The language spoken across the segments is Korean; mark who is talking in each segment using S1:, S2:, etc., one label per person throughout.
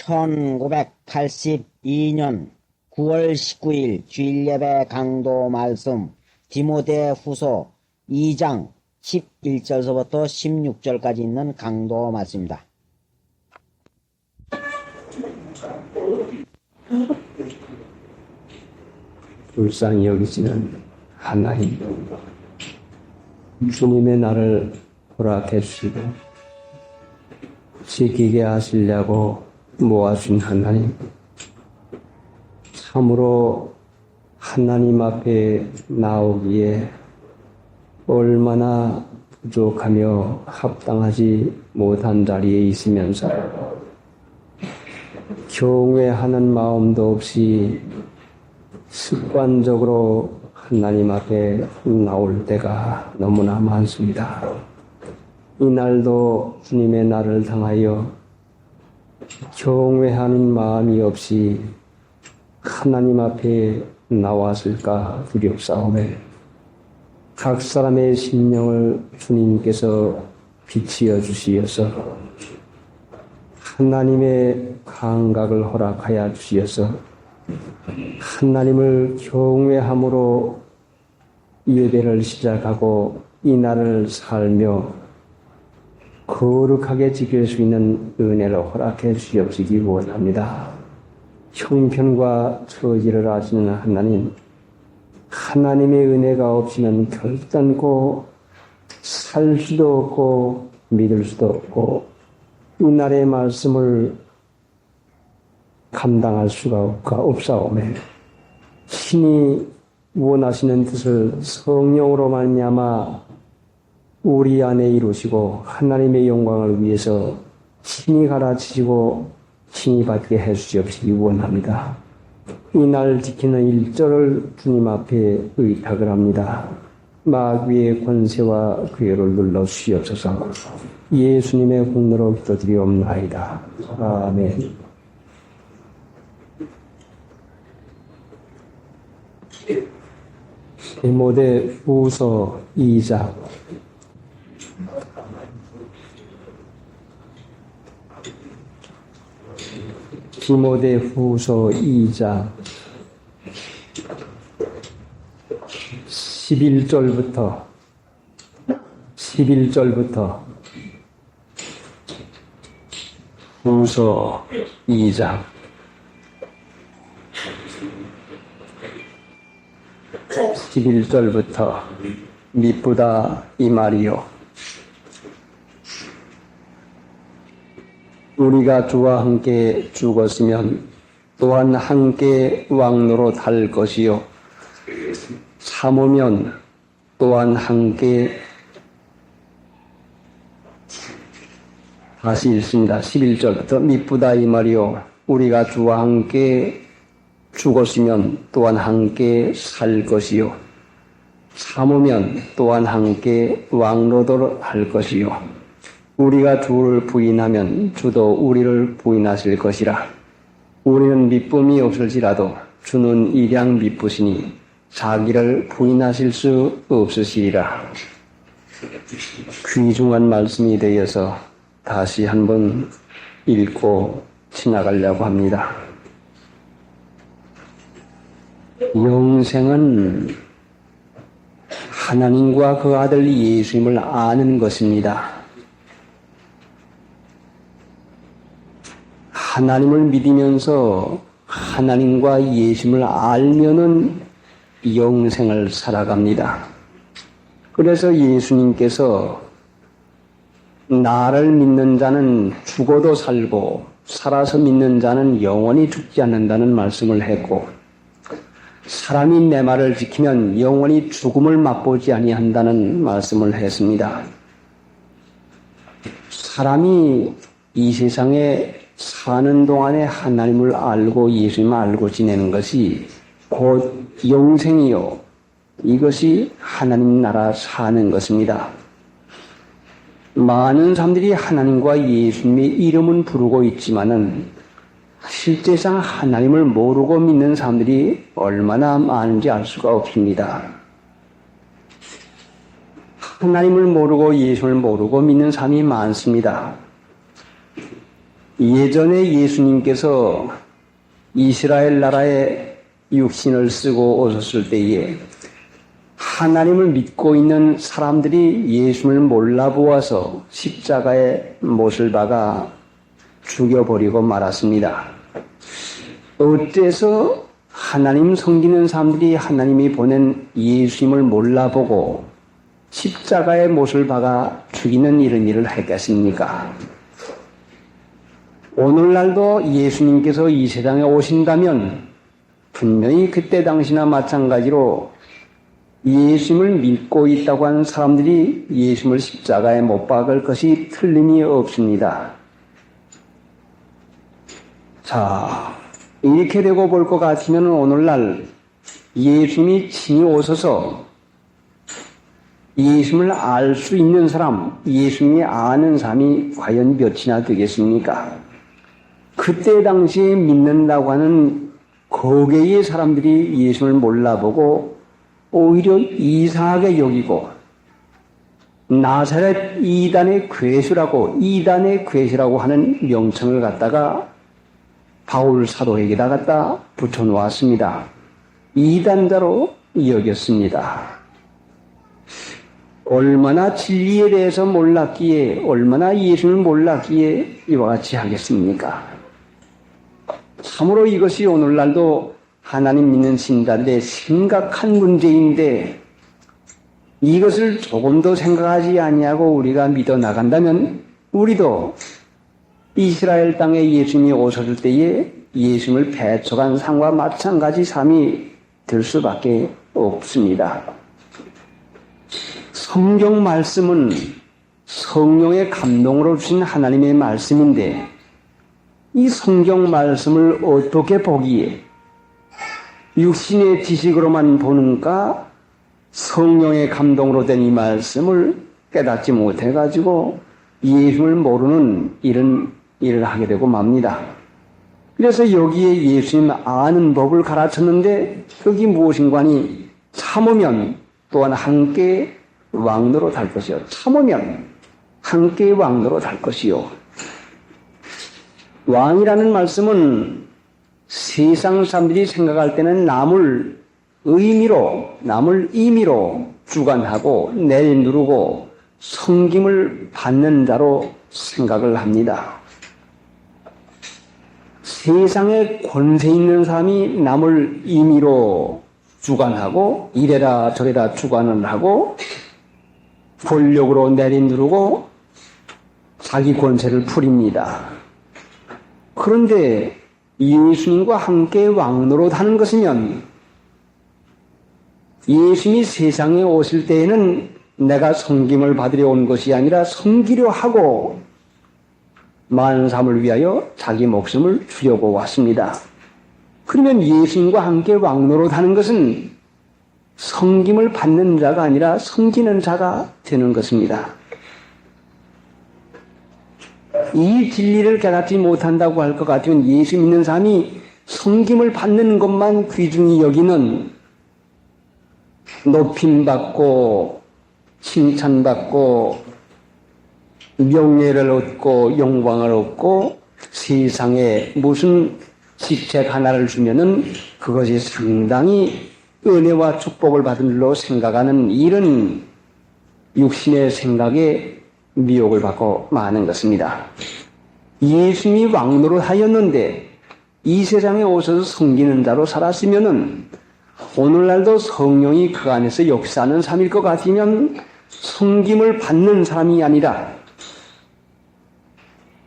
S1: 1982년 9월 19일 주일예배 강도 말씀 디모데 후서 2장 11절서부터 16절까지 있는 강도 말씀입니다.
S2: 불쌍히 여기시는 하나님, 주님의 나를 허락해 주시고 지키게 하시려고 모아준 하나님, 참으로 하나님 앞에 나오기에 얼마나 부족하며 합당하지 못한 자리에 있으면서 경외하는 마음도 없이 습관적으로 하나님 앞에 나올 때가 너무나 많습니다. 이날도 주님의 날을 당하여 경외하는 마음이 없이 하나님 앞에 나왔을까 두렵사오매 각 사람의 심령을 주님께서 비치어 주시어서 하나님의 감각을 허락하여 주시어서 하나님을 경외함으로 예배를 시작하고 이 날을 살며 거룩하게 지킬 수 있는 은혜를 허락해 주시옵시기 원합니다. 형편과 처지를 아시는 하나님, 하나님의 은혜가 없이는 결단코 살 수도 없고 믿을 수도 없고 이 날의 말씀을 감당할 수가 없사오매 신이 원하시는 뜻을 성령으로 말미암아 우리 안에 이루시고 하나님의 영광을 위해서 신이 가르치시고 신이 받게 해주시옵시기 원합니다. 이날 지키는 1절을 주님 앞에 의탁을 합니다. 마귀의 권세와 괴를 눌러 주시옵소서. 예수님의 공로로 기도드리옵나이다. 아멘. 디모데 후서 2장 디모데 후서 2장 11절부터 후서 2장 11절부터 미쁘다 이 말이요, 우리가 주와 함께 죽었으면 또한 함께 왕노로 탈 것이요, 참으면 또한 함께 다시 읽습니다. 11절부터 미쁘다 이 말이요, 우리가 주와 함께 죽었으면 또한 함께 살 것이요, 참으면 또한 함께 왕노도를 할 것이요, 우리가 주를 부인하면 주도 우리를 부인하실 것이라. 우리는 미쁨이 없을지라도 주는 일양 미쁘시니 자기를 부인하실 수 없으시리라. 귀중한 말씀이 되어서 다시 한번 읽고 지나가려고 합니다. 영생은 하나님과 그 아들 예수님을 아는 것입니다. 하나님을 믿으면서 하나님과 예수님을 알면은 영생을 살아갑니다. 그래서 예수님께서 나를 믿는 자는 죽어도 살고 살아서 믿는 자는 영원히 죽지 않는다는 말씀을 했고, 사람이 내 말을 지키면 영원히 죽음을 맛보지 아니한다는 말씀을 했습니다. 사람이 이 세상에 사는 동안에 하나님을 알고 예수님을 알고 지내는 것이 곧 영생이요, 이것이 하나님 나라 사는 것입니다. 많은 사람들이 하나님과 예수님의 이름은 부르고 있지만은 실제상 하나님을 모르고 믿는 사람들이 얼마나 많은지 알 수가 없습니다. 하나님을 모르고 예수를 모르고 믿는 사람이 많습니다. 예전에 예수님께서 이스라엘 나라에 육신을 쓰고 오셨을 때에 하나님을 믿고 있는 사람들이 예수를 몰라보아서 십자가에 못을 박아 죽여버리고 말았습니다. 어째서 하나님 섬기는 사람들이 하나님이 보낸 예수님을 몰라보고 십자가에 못을 박아 죽이는 이런 일을 했겠습니까? 오늘날도 예수님께서 이 세상에 오신다면 분명히 그때 당시나 마찬가지로 예수님을 믿고 있다고 하는 사람들이 예수님을 십자가에 못 박을 것이 틀림이 없습니다. 자, 이렇게 되고 볼 것 같으면 오늘날 예수님이 친히 오셔서 예수님을 알 수 있는 사람, 예수님이 아는 사람이 과연 몇이나 되겠습니까? 그때 당시에 믿는다고 하는 거개의 사람들이 예수님을 몰라보고 오히려 이상하게 여기고 나사렛 이단의 괴수라고 하는 명称을 갖다가 바울 사도에게다 갖다 붙여놓았습니다. 이단자로 여겼습니다. 얼마나 진리에 대해서 몰랐기에, 얼마나 예수님을 몰랐기에 이와 같이 하겠습니까? 참으로 이것이 오늘날도 하나님 믿는 신자들의 심각한 문제인데 이것을 조금 더 생각하지 아니하고 우리가 믿어 나간다면 우리도 이스라엘 땅에 예수님이 오셨을 때에 예수님을 배척한 상과 마찬가지 삶이 될 수밖에 없습니다. 성경 말씀은 성령의 감동으로 주신 하나님의 말씀인데 이 성경 말씀을 어떻게 보기에 육신의 지식으로만 보는가 성령의 감동으로 된 이 말씀을 깨닫지 못해가지고 예수를 모르는 이런 일을 하게 되고 맙니다. 그래서 여기에 예수님 아는 법을 가르쳤는데 그게 무엇인가니 참으면 또한 함께 왕노로 달 것이요. 참으면 함께 왕노로 달 것이요. 왕이라는 말씀은 세상 사람들이 생각할 때는 남을 임의로 주관하고 내누르고 섬김을 받는 자로 생각을 합니다. 세상에 권세 있는 사람이 남을 임의로 주관하고 이래라 저래라 주관을 하고 권력으로 내리누르고 자기 권세를 부립니다. 그런데 예수님과 함께 왕노릇 하는 것이면 예수님이 세상에 오실 때에는 내가 섬김을 받으려 온 것이 아니라 섬기려 하고 많은 사람을 위하여 자기 목숨을 주려고 왔습니다. 그러면 예수님과 함께 왕노릇 하는 것은 섬김을 받는 자가 아니라 섬기는 자가 되는 것입니다. 이 진리를 깨닫지 못한다고 할 것 같으면 예수 믿는 사람이 섬김을 받는 것만 귀중히 여기는 높임받고 칭찬받고 명예를 얻고 영광을 얻고 세상에 무슨 직책 하나를 주면은 그것이 상당히 은혜와 축복을 받은 줄로 생각하는 이런 육신의 생각에 미혹을 받고 마는 것입니다. 예수님이 왕노릇 하였는데 이 세상에 오셔서 섬기는 자로 살았으면은 오늘날도 성령이 그 안에서 역사하는 삶일 것 같으면 섬김을 받는 사람이 아니라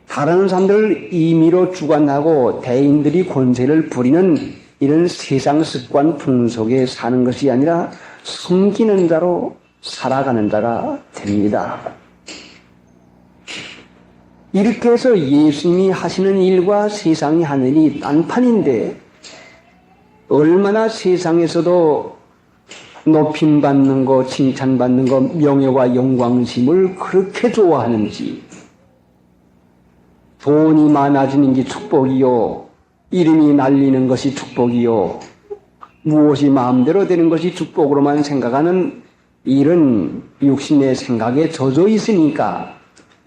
S2: 다른 사람들을 임의로 주관하고 대인들이 권세를 부리는 이런 세상 습관 풍속에 사는 것이 아니라 섬기는 자로 살아가는 자가 됩니다. 이렇게 해서 예수님이 하시는 일과 세상이 하는 일이 딴판인데 얼마나 세상에서도 높임받는 거, 칭찬받는 거, 명예와 영광심을 그렇게 좋아하는지 돈이 많아지는 게 축복이요, 이름이 날리는 것이 축복이요, 무엇이 마음대로 되는 것이 축복으로만 생각하는 이런 육신의 생각에 젖어 있으니까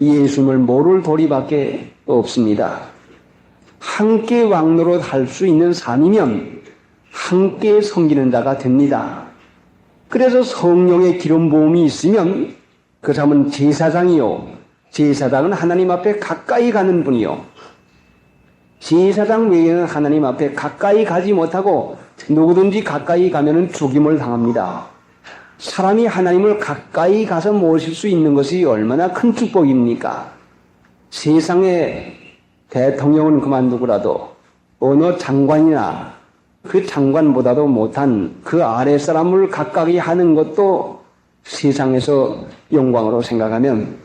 S2: 예수님을 모를 도리밖에 없습니다. 함께 왕노릇 할 수 있는 삶이면 함께 섬기는 자가 됩니다. 그래서 성령의 기름 부음이 있으면 그 사람은 제사장이요. 제사장은 하나님 앞에 가까이 가는 분이요. 제사장 외에는 하나님 앞에 가까이 가지 못하고 누구든지 가까이 가면은 죽임을 당합니다. 사람이 하나님을 가까이 가서 모실 수 있는 것이 얼마나 큰 축복입니까? 세상에 대통령은 그만두고라도 어느 장관이나 그 장관보다도 못한 그 아래 사람을 가까이 하는 것도 세상에서 영광으로 생각하면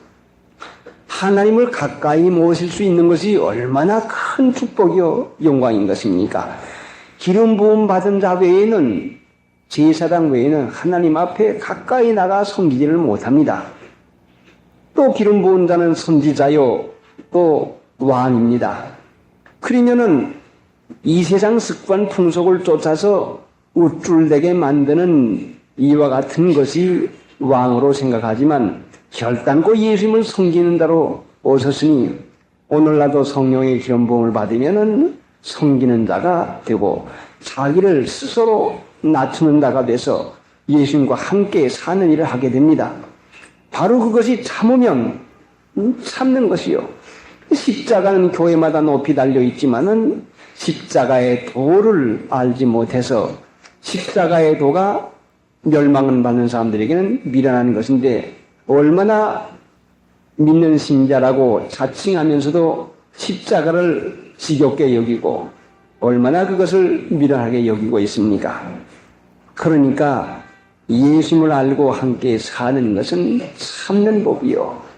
S2: 하나님을 가까이 모실 수 있는 것이 얼마나 큰 축복이요 영광인 것입니까? 기름 부음 받은 자 외에는 제사장 외에는 하나님 앞에 가까이 나가 섬기지를 못합니다. 또 기름 부은 자는 선지자요 또 왕입니다. 그러면은 이 세상 습관 풍속을 쫓아서 우쭐대게 만드는 이와 같은 것이 왕으로 생각하지만 결단코 예수님을 섬기는 자로 오셨으니 오늘날도 성령의 기름 부음을 받으면은 섬기는 자가 되고 자기를 스스로 낮추는 자가 돼서 예수님과 함께 사는 일을 하게 됩니다. 바로 그것이 참으면 참는 것이요. 십자가는 교회마다 높이 달려 있지만은 십자가의 도를 알지 못해서 십자가의 도가 멸망을 받는 사람들에게는 미련한 것인데 얼마나 믿는 신자라고 자칭하면서도 십자가를 지겹게 여기고 얼마나 그것을 미련하게 여기고 있습니까? 그러니까 예수님을 알고 함께 사는 것은 참는 법이요.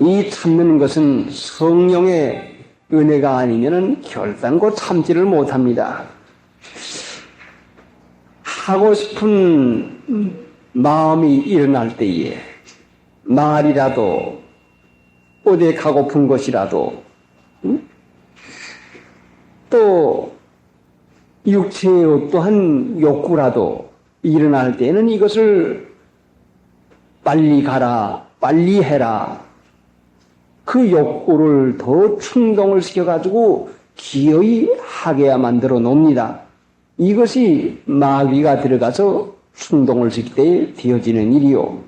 S2: 이 참는 것은 성령의 은혜가 아니면 결단코 참지를 못합니다. 하고 싶은 마음이 일어날 때에 말이라도 어디 가고픈 것이라도 또 육체의 어떠한 욕구라도 일어날 때는 이것을 빨리 가라, 빨리 해라. 그 욕구를 더 충동을 시켜가지고 기어이 하게 만들어 놓습니다. 이것이 마귀가 들어가서 충동을 시킬 때 되어지는 일이요.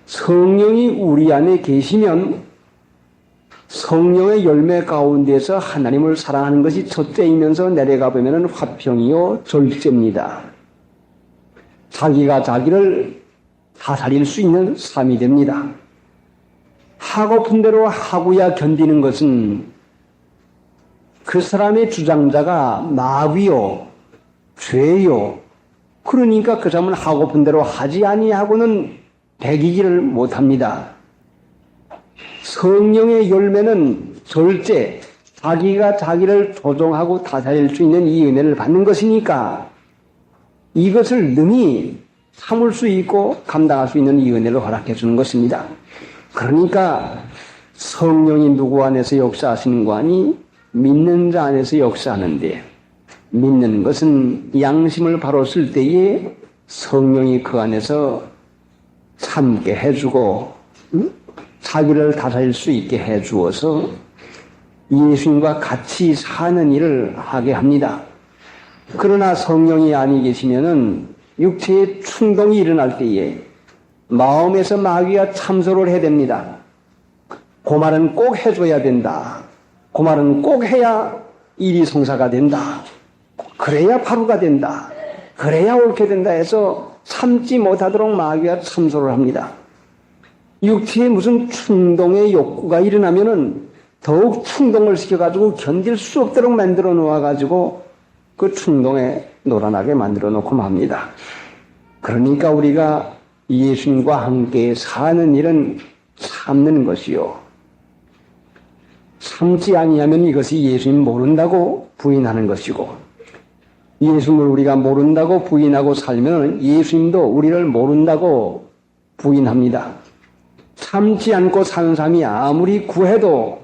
S2: 성령이 우리 안에 계시면 성령의 열매 가운데서 하나님을 사랑하는 것이 첫째이면서 내려가 보면 화평이요 절제입니다. 자기가 자기를 다스릴 수 있는 삶이 됩니다. 하고픈 대로 하고야 견디는 것은 그 사람의 주장자가 마귀요, 죄요. 그러니까 그 사람은 하고픈 대로 하지 아니하고는 배기기를 못합니다. 성령의 열매는 절제, 자기가 자기를 조종하고 다스릴 수 있는 이 은혜를 받는 것이니까 이것을 능히 참을 수 있고 감당할 수 있는 이 은혜를 허락해 주는 것입니다. 그러니까 성령이 누구 안에서 역사하시는 거 아니 믿는 자 안에서 역사하는데 믿는 것은 양심을 바로 쓸 때에 성령이 그 안에서 참게 해주고 자기를 다스릴 수 있게 해주어서 예수님과 같이 사는 일을 하게 합니다. 그러나 성령이 아니 계시면은 육체의 충동이 일어날 때에 마음에서 마귀가 참소를 해야 됩니다. 그 말은 꼭 해줘야 된다. 그 말은 꼭 해야 일이 성사가 된다. 그래야 바로가 된다. 그래야 옳게 된다 해서 참지 못하도록 마귀가 참소를 합니다. 육체에 무슨 충동의 욕구가 일어나면은 더욱 충동을 시켜가지고 견딜 수 없도록 만들어 놓아가지고 그 충동에 놀아나게 만들어 놓고 맙니다. 그러니까 우리가 예수님과 함께 사는 일은 참는 것이요. 참지 아니하면 이것이 예수님 모른다고 부인하는 것이고 예수님을 우리가 모른다고 부인하고 살면 예수님도 우리를 모른다고 부인합니다. 참지 않고 사는 사람이 아무리 구해도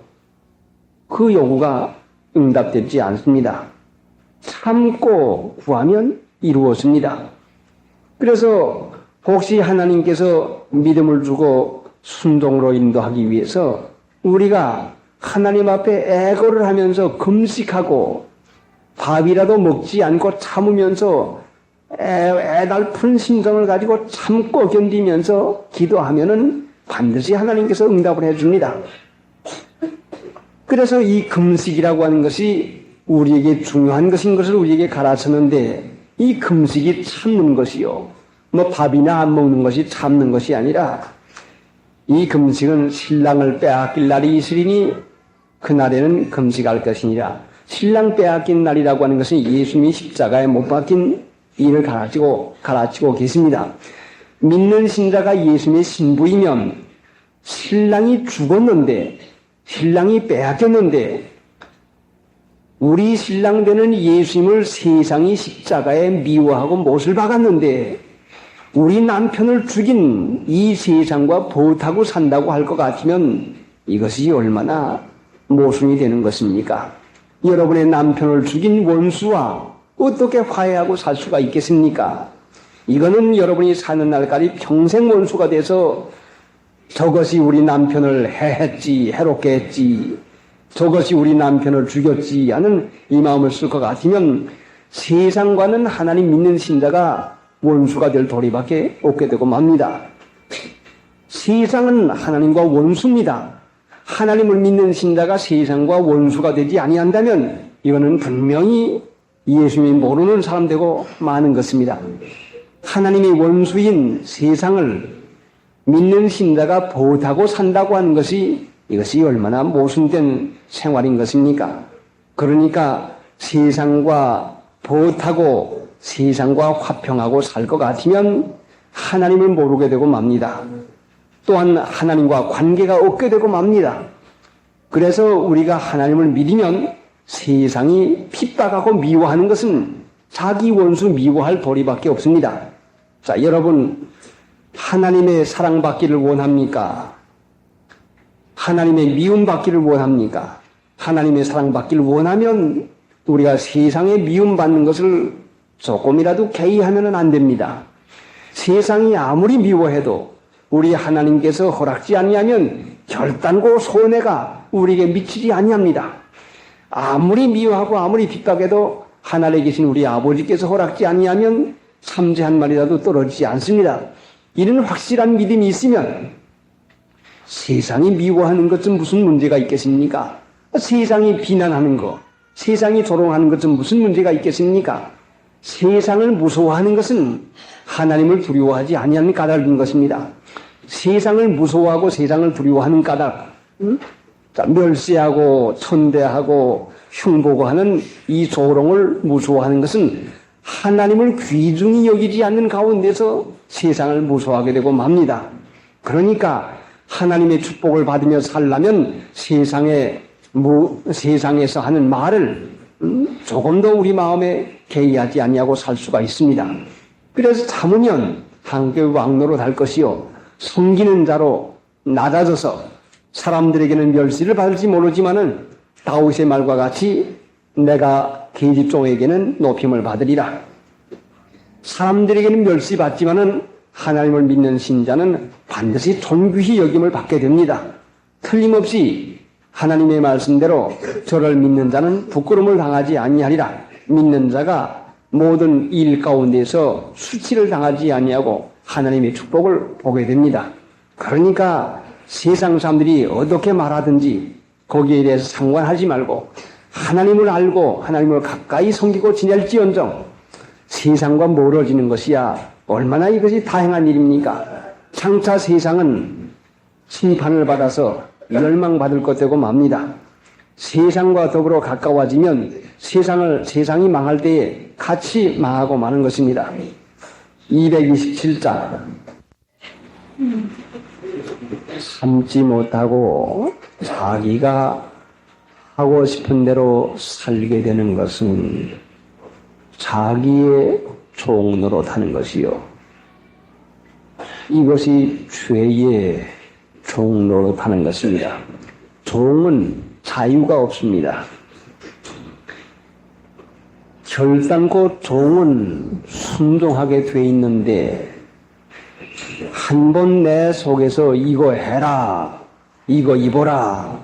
S2: 그 요구가 응답되지 않습니다. 참고 구하면 이루어집니다. 그래서 혹시 하나님께서 믿음을 주고 순종으로 인도하기 위해서 우리가 하나님 앞에 애거를 하면서 금식하고 밥이라도 먹지 않고 참으면서 애달픈 심정을 가지고 참고 견디면서 기도하면은 반드시 하나님께서 응답을 해줍니다. 그래서 이 금식이라고 하는 것이 우리에게 중요한 것인 것을 우리에게 가르쳤는데, 이 금식이 참는 것이요, 뭐 밥이나 안 먹는 것이 참는 것이 아니라, 이 금식은 신랑을 빼앗길 날이 있으리니 그날에는 금식할 것이니라. 신랑 빼앗긴 날이라고 하는 것은 예수님이 십자가에 못 박힌 일을 가르치고 계십니다. 믿는 신자가 예수님의 신부이면 신랑이 죽었는데, 신랑이 빼앗겼는데, 우리 신랑 되는 예수님을 세상이 십자가에 미워하고 못을 박았는데, 우리 남편을 죽인 이 세상과 보타고 산다고 할 것 같으면 이것이 얼마나 모순이 되는 것입니까? 여러분의 남편을 죽인 원수와 어떻게 화해하고 살 수가 있겠습니까? 이거는 여러분이 사는 날까지 평생 원수가 돼서 저것이 우리 남편을 해롭게 했지, 저것이 우리 남편을 죽였지 하는 이 마음을 쓸 것 같으면 세상과는 하나님 믿는 신자가 원수가 될 도리밖에 없게 되고 맙니다. 세상은 하나님과 원수입니다. 하나님을 믿는 신자가 세상과 원수가 되지 아니한다면 이거는 분명히 예수님이 모르는 사람 되고 마는 것입니다. 하나님의 원수인 세상을 믿는 신자가 보호하고 산다고 하는 것이, 이것이 얼마나 모순된 생활인 것입니까? 그러니까 세상과 보호하고 세상과 화평하고 살 것 같으면 하나님을 모르게 되고 맙니다. 또한 하나님과 관계가 없게 되고 맙니다. 그래서 우리가 하나님을 믿으면 세상이 핍박하고 미워하는 것은 자기 원수 미워할 도리밖에 없습니다. 자, 여러분, 하나님의 사랑받기를 원합니까? 하나님의 미움받기를 원합니까? 하나님의 사랑받기를 원하면 우리가 세상에 미움받는 것을 조금이라도 개의하면 안 됩니다. 세상이 아무리 미워해도 우리 하나님께서 허락지 아니하면 결단코 손해가 우리에게 미치지 아니합니다. 아무리 미워하고 아무리 핍박해도 하늘에 계신 우리 아버지께서 허락지 아니하면 삼재 한 마리라도 떨어지지 않습니다. 이런 확실한 믿음이 있으면 세상이 미워하는 것은 무슨 문제가 있겠습니까? 세상이 비난하는 것, 세상이 조롱하는 것은 무슨 문제가 있겠습니까? 세상을 무서워하는 것은 하나님을 두려워하지 아니하는 까닭인 것입니다. 세상을 무서워하고 세상을 두려워하는 까닭, 자, 멸시하고 천대하고 흉보고하는 이 조롱을 무서워하는 것은 하나님을 귀중히 여기지 않는 가운데서 세상을 무서워하게 되고 맙니다. 그러니까 하나님의 축복을 받으며 살려면 세상에서 하는 말을 조금도 우리 마음에 개의하지 아니하고 살 수가 있습니다. 그래서 참으면 한결 왕노로 달 것이요, 섬기는 자로 낮아져서 사람들에게는 멸시를 받을지 모르지만은 다윗의 말과 같이 내가 계집종에게는 높임을 받으리라. 사람들에게는 멸시받지만은 하나님을 믿는 신자는 반드시 존귀히 여김을 받게 됩니다. 틀림없이 하나님의 말씀대로 저를 믿는 자는 부끄러움을 당하지 아니하리라. 믿는 자가 모든 일 가운데서 수치를 당하지 아니하고 하나님의 축복을 보게 됩니다. 그러니까 세상 사람들이 어떻게 말하든지 거기에 대해서 상관하지 말고 하나님을 알고 하나님을 가까이 섬기고 지낼지언정 세상과 멀어지는 것이야 얼마나 이것이 다행한 일입니까? 장차 세상은 심판을 받아서 멸망받을 것 되고 맙니다. 세상과 더불어 가까워지면 세상이 망할 때에 같이 망하고 마는 것입니다. 227장 참지 못하고 자기가 하고 싶은 대로 살게 되는 것은 자기의 종노릇하는 것이요, 이것이 죄의 종노릇하는 것입니다. 종은 자유가 없습니다. 결단코 종은 순종하게 돼 있는데 한 번 내 속에서 이거 해라, 이거 입어라,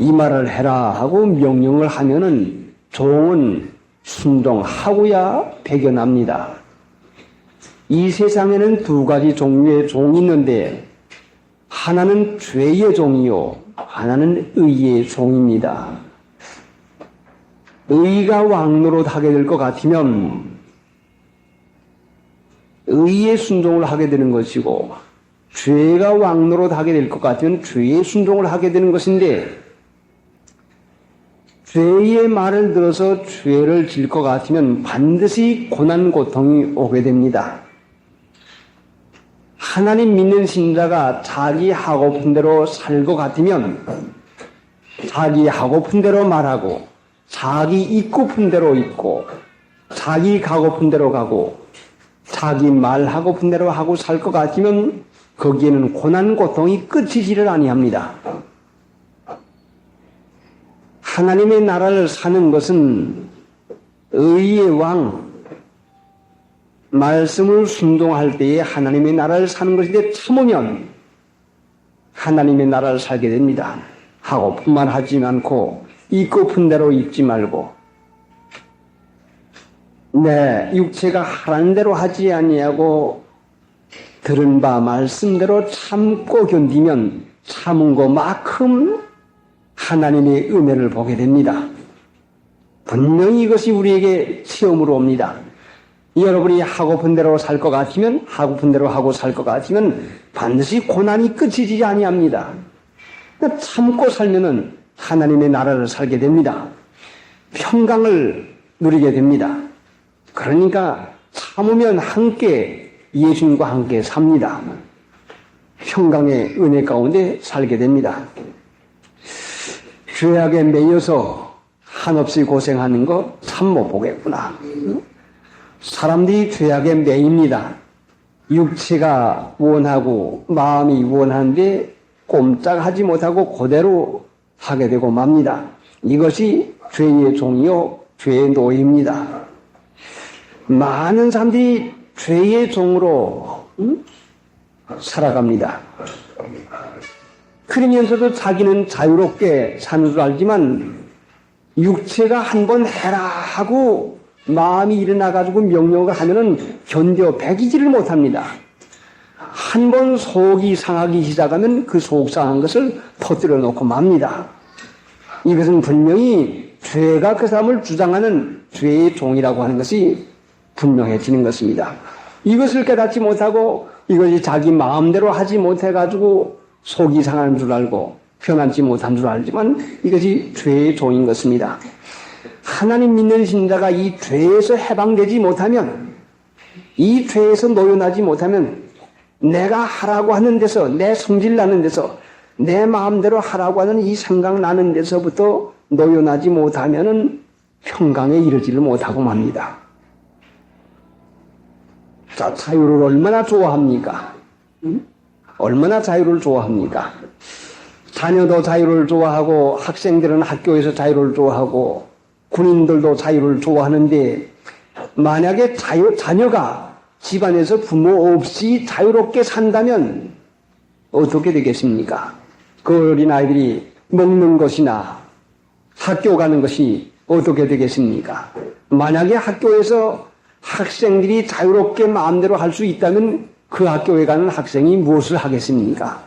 S2: 이 말을 해라 하고 명령을 하면은 종은 순종하고야 배겨납니다. 이 세상에는 두 가지 종류의 종이 있는데 하나는 죄의 종이요, 하나는 의의 종입니다. 의가 왕노릇하게 될 것 같으면 의의 순종을 하게 되는 것이고, 죄가 왕노릇하게 될 것 같으면 죄의 순종을 하게 되는 것인데, 죄의 말을 들어서 죄를 질 것 같으면 반드시 고난 고통이 오게 됩니다. 하나님 믿는 신자가 자기 하고픈 대로 살 것 같으면 자기 하고픈 대로 말하고, 자기 있고픈 대로 있고, 자기 가고픈 대로 가고, 자기 말하고픈 대로 하고 살 것 같으면 거기에는 고난 고통이 끝이지를 아니합니다. 하나님의 나라를 사는 것은 의의 왕, 말씀을 순종할 때에 하나님의 나라를 사는 것인데 참으면 하나님의 나라를 살게 됩니다. 하고픈만 하지 않고 있고픈 대로 있지 말고, 내 육체가 하라는 대로 하지 아니하고 들은 바 말씀대로 참고 견디면 참은 것만큼 하나님의 은혜를 보게 됩니다. 분명히 이것이 우리에게 체험으로 옵니다. 여러분이 하고픈 대로 살 것 같으면, 하고픈 대로 하고 살 것 같으면 반드시 고난이 끝이지 아니합니다. 참고 살면은 하나님의 나라를 살게 됩니다. 평강을 누리게 됩니다. 그러니까 참으면 함께 예수님과 함께 삽니다. 평강의 은혜 가운데 살게 됩니다. 죄악에 매여서 한없이 고생하는 거 참 못 보겠구나. 사람들이 죄악에 매입니다. 육체가 원하고 마음이 원하는데 꼼짝하지 못하고 그대로 하게 되고 맙니다. 이것이 죄의 종이요, 죄의 노예입니다. 많은 사람들이 죄의 종으로 살아갑니다. 그러면서도 자기는 자유롭게 사는 줄 알지만 육체가 한번 해라 하고 마음이 일어나가지고 명령을 하면은 견뎌 배기지를 못합니다. 한번 속이 상하기 시작하면 그 속 상한 것을 터뜨려 놓고 맙니다. 이것은 분명히 죄가 그 사람을 주장하는 죄의 종이라고 하는 것이 분명해지는 것입니다. 이것을 깨닫지 못하고 이것이 자기 마음대로 하지 못해가지고 속이 상한 줄 알고 편안치 못한 줄 알지만 이것이 죄의 종인 것입니다. 하나님 믿는 신자가 이 죄에서 해방되지 못하면, 이 죄에서 노연하지 못하면 내가 하라고 하는 데서, 내 성질 나는 데서, 내 마음대로 하라고 하는 이 생각 나는 데서부터 노연하지 못하면은 평강에 이르지를 못하고 맙니다. 자, 자유를 얼마나 좋아합니까? 얼마나 자유를 좋아합니까? 자녀도 자유를 좋아하고, 학생들은 학교에서 자유를 좋아하고, 군인들도 자유를 좋아하는데, 만약에 자녀가 집안에서 부모 없이 자유롭게 산다면 어떻게 되겠습니까? 그 어린아이들이 먹는 것이나 학교 가는 것이 어떻게 되겠습니까? 만약에 학교에서 학생들이 자유롭게 마음대로 할 수 있다면 그 학교에 가는 학생이 무엇을 하겠습니까?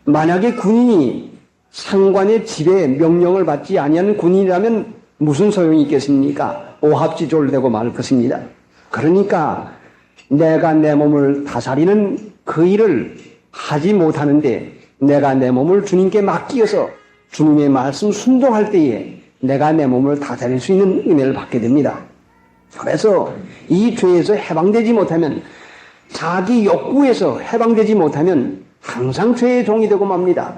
S2: 만약에 군인이 상관의 집에 명령을 받지 아니하는 군인이라면 무슨 소용이 있겠습니까? 오합지졸되고 말 것입니다. 그러니까 내가 내 몸을 다스리는 그 일을 하지 못하는데 내가 내 몸을 주님께 맡기어서 주님의 말씀 순종할 때에 내가 내 몸을 다스릴 수 있는 은혜를 받게 됩니다. 그래서 이 죄에서 해방되지 못하면, 자기 욕구에서 해방되지 못하면 항상 죄의 종이 되고 맙니다.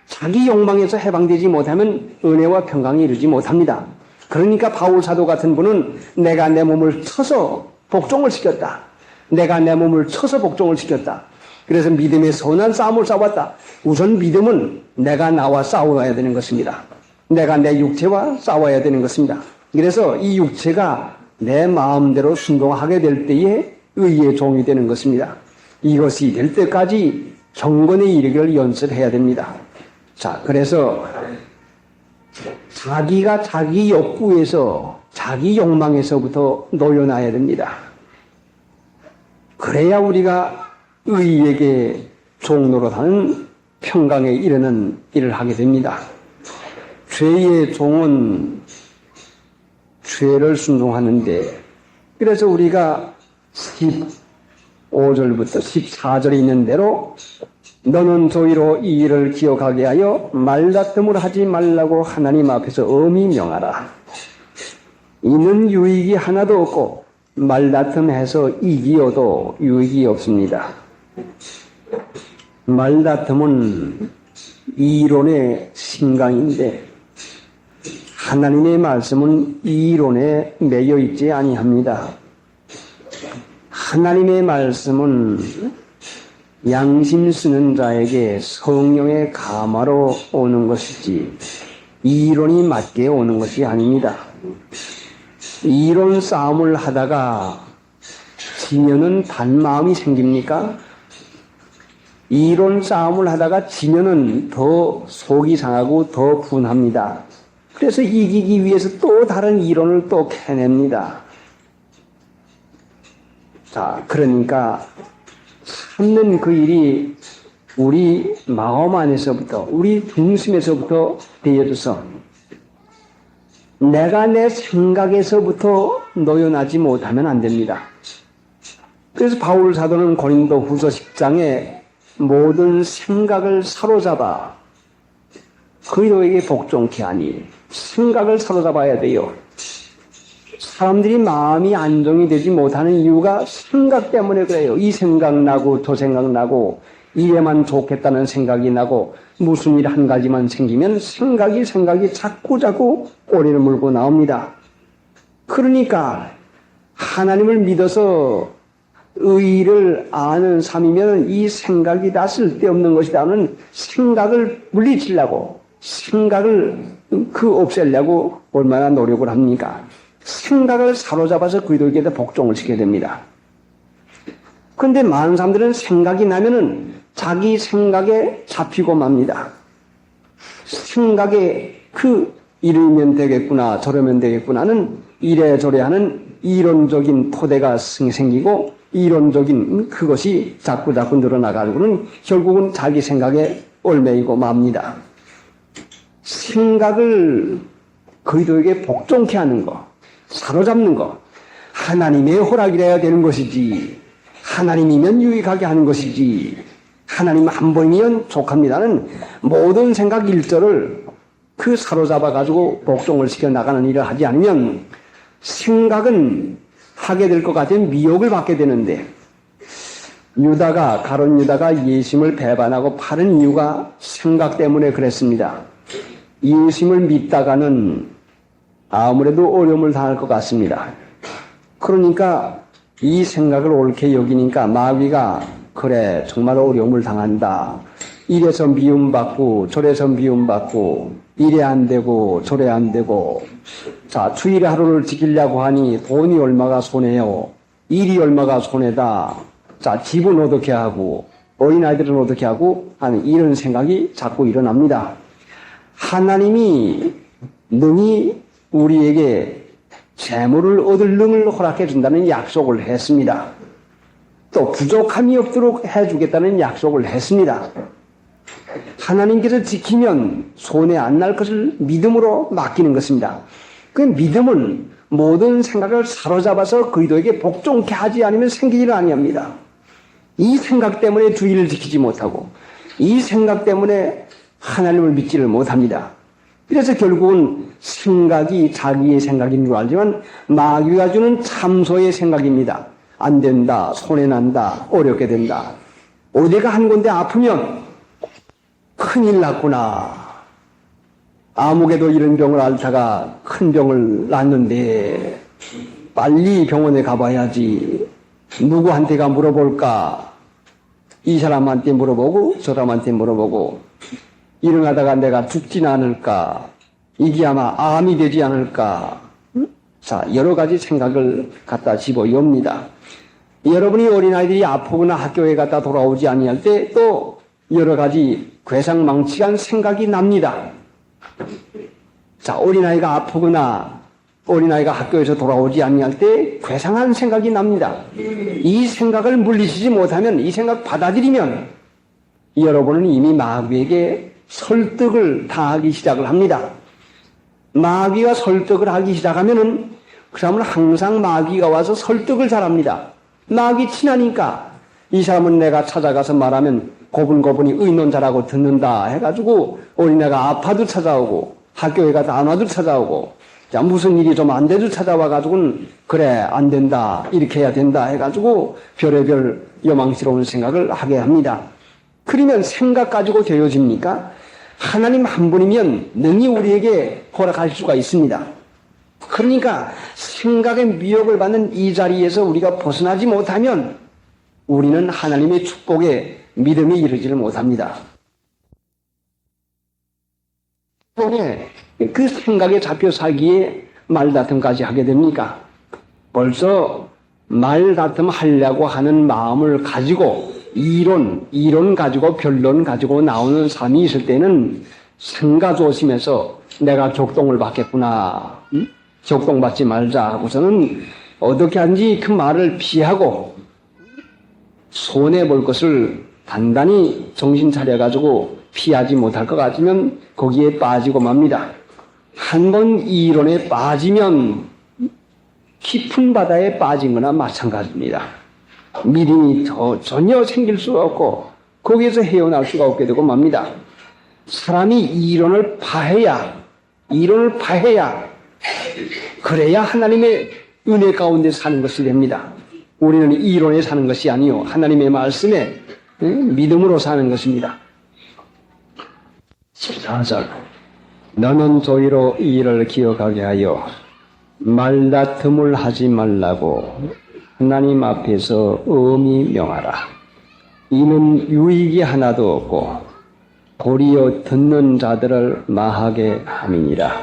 S2: 자기 욕망에서 해방되지 못하면 은혜와 평강에 이르지 못합니다. 그러니까 바울 사도 같은 분은 내가 내 몸을 쳐서 복종을 시켰다. 내가 내 몸을 쳐서 복종을 시켰다. 그래서 믿음의 선한 싸움을 싸웠다. 우선 믿음은 내가 나와 싸워야 되는 것입니다. 내가 내 육체와 싸워야 되는 것입니다. 그래서 이 육체가 내 마음대로 순종하게 될 때에 의의 종이 되는 것입니다. 이것이 될 때까지 경건에 이르기를 연습해야 됩니다. 자, 그래서 자기가 자기 욕구에서, 자기 욕망에서부터 놓여놔야 됩니다. 그래야 우리가 의에게 종노릇하는 평강에 이르는 일을 하게 됩니다. 죄의 종은 죄를 순종하는데, 그래서 우리가 15절부터 14절에 있는 대로 너는 도리로 이 일을 기억하게 하여 말다툼을 하지 말라고 하나님 앞에서 엄히 명하라. 이는 유익이 하나도 없고 말다툼해서 이기어도 유익이 없습니다. 말다툼은 이론의 신강인데 하나님의 말씀은 이론에 매여 있지 아니합니다. 하나님의 말씀은 양심 쓰는 자에게 성령의 감화로 오는 것이지 이론이 맞게 오는 것이 아닙니다. 이론 싸움을 하다가 지면은 단마음이 생깁니까? 이론 싸움을 하다가 지면은 더 속이 상하고 더 분합니다. 그래서 이기기 위해서 또 다른 이론을 또 캐냅니다. 자, 그러니까 참는 그 일이 우리 마음 안에서부터, 우리 중심에서부터 되어져서 내가 내 생각에서부터 놓여나지 못하면 안 됩니다. 그래서 바울 사도는 고린도 후서 10장에 모든 생각을 사로잡아 그리스도에게 복종케 하니 생각을 사로잡아야 돼요. 사람들이 마음이 안정이 되지 못하는 이유가 생각 때문에 그래요. 이 생각 나고 저 생각 나고 이래만 좋겠다는 생각이 나고 무슨 일 한 가지만 생기면 생각이 자꾸 꼬리를 물고 나옵니다. 그러니까 하나님을 믿어서 의를 아는 삶이면 이 생각이 다 쓸데없는 것이다는 생각을 물리치려고 생각을 없애려고 얼마나 노력을 합니까? 생각을 사로잡아서 그리스도에게 복종을 시켜야 됩니다. 그런데 많은 사람들은 생각이 나면은 자기 생각에 잡히고 맙니다. 생각에 이러면 되겠구나 저러면 되겠구나는 이래저래 하는 이론적인 토대가 생기고 이론적인 그것이 자꾸 늘어나가고는 결국은 자기 생각에 얽매이고 맙니다. 생각을 그리스도에게 복종케 하는 거, 사로잡는 거, 하나님의 허락이라야 되는 것이지 하나님이면 유익하게 하는 것이지 하나님 한 번이면 족합니다는 모든 생각 일절을 사로잡아가지고 복종을 시켜 나가는 일을 하지 않으면 생각은 하게 될 것 같은 미혹을 받게 되는데 가룟 유다가 예수님을 배반하고 팔은 이유가 생각 때문에 그랬습니다. 예수님을 믿다가는 아무래도 어려움을 당할 것 같습니다. 그러니까 이 생각을 옳게 여기니까 마귀가 그래 정말 어려움을 당한다. 이래서 미움받고 저래서 미움받고 이래 안 되고 저래 안 되고 자 주일에 하루를 지키려고 하니 돈이 얼마가 손해요. 일이 얼마가 손해다. 자 집은 어떻게 하고 어린아이들은 어떻게 하고 하는 이런 생각이 자꾸 일어납니다. 하나님이 능히 우리에게 재물을 얻을 능을 허락해 준다는 약속을 했습니다. 또 부족함이 없도록 해주겠다는 약속을 했습니다. 하나님께서 지키면 손해 안 날 것을 믿음으로 맡기는 것입니다. 그 믿음은 모든 생각을 사로잡아서 그리스도에게 복종케 하지 않으면 생기지를 아니합니다. 이 생각 때문에 주의를 지키지 못하고 이 생각 때문에 하나님을 믿지를 못합니다. 그래서 결국은 생각이 자기의 생각인 줄 알지만 마귀가 주는 참소의 생각입니다. 안 된다, 손해난다, 어렵게 된다. 어디가 한 군데 아프면 큰일 났구나. 아무개도 이런 병을 앓다가 큰 병을 낳는데 빨리 병원에 가봐야지. 누구한테가 물어볼까? 이 사람한테 물어보고 저 사람한테 물어보고 일어나다가 내가 죽진 않을까? 이게 아마 암이 되지 않을까? 자, 여러 가지 생각을 갖다 집어엽니다. 여러분이 어린아이들이 아프거나 학교에 갔다 돌아오지 아니할 때 또 여러 가지 괴상망측한 생각이 납니다. 자, 어린아이가 아프거나 어린아이가 학교에서 돌아오지 아니할 때 괴상한 생각이 납니다. 이 생각을 물리치지 못하면, 이 생각 받아들이면 여러분은 이미 마귀에게 설득을 당하기 시작을 합니다. 마귀가 설득을 하기 시작하면은 그 사람은 항상 마귀가 와서 설득을 잘합니다. 마귀 친하니까 이 사람은 내가 찾아가서 말하면 고분고분히 의논자라고 듣는다 해가지고 어린애가 아파도 찾아오고 학교에 가도 안 와도 찾아오고, 자, 무슨 일이 좀 안 돼도 찾아와가지고는 그래 안 된다 이렇게 해야 된다 해가지고 별의별 요망스러운 생각을 하게 합니다. 그러면 생각 가지고 되어집니까? 하나님 한 분이면 능히 우리에게 허락할 수가 있습니다. 그러니까 생각의 미혹을 받는 이 자리에서 우리가 벗어나지 못하면 우리는 하나님의 축복에 믿음이 이르지를 못합니다. 왜 그 생각에 잡혀 살기에 말다툼까지 하게 됩니까? 벌써 말다툼 하려고 하는 마음을 가지고 이론 가지고 변론 가지고 나오는 사람이 있을 때는 생가조심해서 내가 격동을 받겠구나, 격동받지 말자 하고서는 어떻게 하는지 그 말을 피하고 손해볼 것을 단단히 정신 차려가지고 피하지 못할 것 같으면 거기에 빠지고 맙니다. 한번 이론에 빠지면 깊은 바다에 빠진 거나 마찬가지입니다. 믿음이 전혀 생길 수가 없고 거기에서 헤어날 수가 없게 되고 맙니다. 사람이 이론을 파해야 그래야 하나님의 은혜 가운데 사는 것이 됩니다. 우리는 이론에 사는 것이 아니요 하나님의 말씀에 믿음으로 사는 것입니다. 14절 너는 도리로 이 일을 기억하게 하여 말다툼을 하지 말라고 하나님 앞에서 엄히 명하라. 이는 유익이 하나도 없고 도리어 듣는 자들을 마하게 함이니라.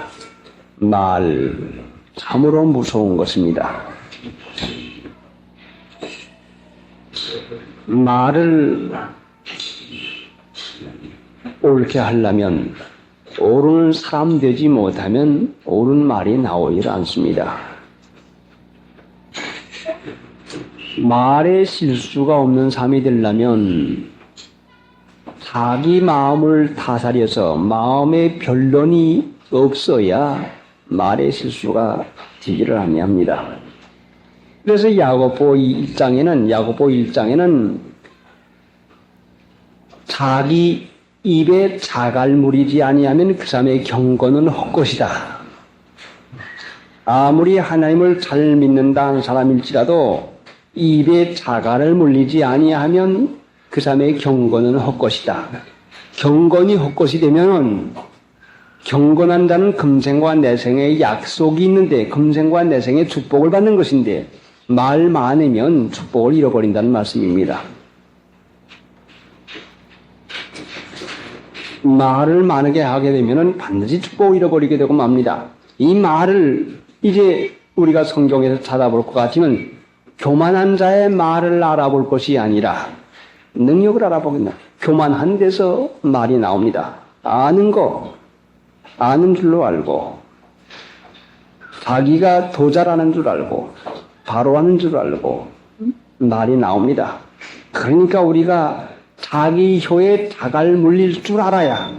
S2: 말 참으로 무서운 것입니다. 말을 옳게 하려면 옳은 사람 되지 못하면 옳은 말이 나오질 않습니다. 말에 실수가 없는 사람이 되려면 자기 마음을 다스려서 마음의 변론이 없어야 말의 실수가 되지를 아니합니다. 그래서 야고보 1장에는 자기 입에 자갈 물이지 아니하면 그 사람의 경건은 헛것이다. 아무리 하나님을 잘 믿는다는 사람일지라도 입에 자갈을 물리지 아니하면 그 사람의 경건은 헛것이다. 경건이 헛것이 되면은 경건한다는 금생과 내생의 약속이 있는데 금생과 내생의 축복을 받는 것인데 말 많으면 축복을 잃어버린다는 말씀입니다. 말을 많게 하게 되면 반드시 축복을 잃어버리게 되고 맙니다. 이 말을 이제 우리가 성경에서 찾아볼 것 같으면 교만한 자의 말을 알아볼 것이 아니라 능력을 알아보겠다. 교만한 데서 말이 나옵니다. 아는 줄로 알고 자기가 더 잘하는 줄 알고 바로 하는 줄 알고 말이 나옵니다. 그러니까 우리가 자기 혀에 자갈 물릴 줄 알아야,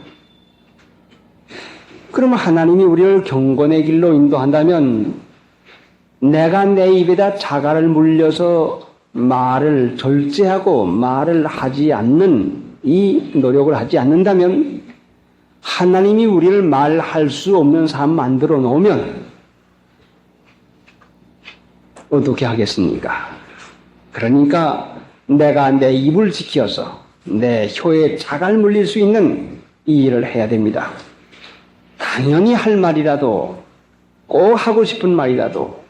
S2: 그러면 하나님이 우리를 경건의 길로 인도한다면 내가 내 입에다 자갈을 물려서 말을 절제하고 말을 하지 않는 이 노력을 하지 않는다면 하나님이 우리를 말할 수 없는 사람 만들어 놓으면 어떻게 하겠습니까? 그러니까 내가 내 입을 지켜서 내 혀에 자갈 물릴 수 있는 이 일을 해야 됩니다. 당연히 할 말이라도 꼭 하고 싶은 말이라도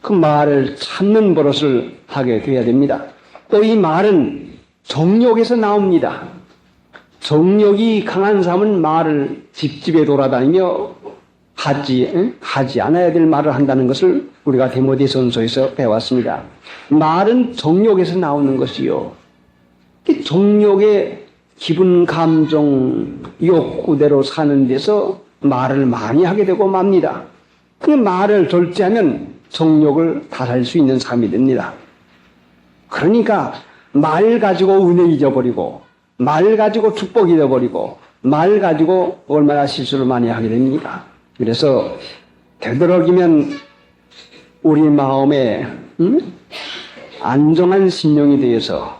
S2: 그 말을 참는 버릇을 하게 되어야 됩니다. 또 이 말은 정욕에서 나옵니다. 정욕이 강한 사람은 말을 집집에 돌아다니며 하지 않아야 될 말을 한다는 것을 우리가 디모데전서에서 배웠습니다. 말은 정욕에서 나오는 것이요. 정욕의 기분, 감정, 욕구대로 사는 데서 말을 많이 하게 되고 맙니다. 그 말을 절제하면 정욕을 달할 수 있는 삶이 됩니다. 그러니까 말 가지고 은혜 잊어버리고 말 가지고 축복 잊어버리고 말 가지고 얼마나 실수를 많이 하게 됩니까? 그래서 되도록이면 우리 마음에 안정한 심령이 되어서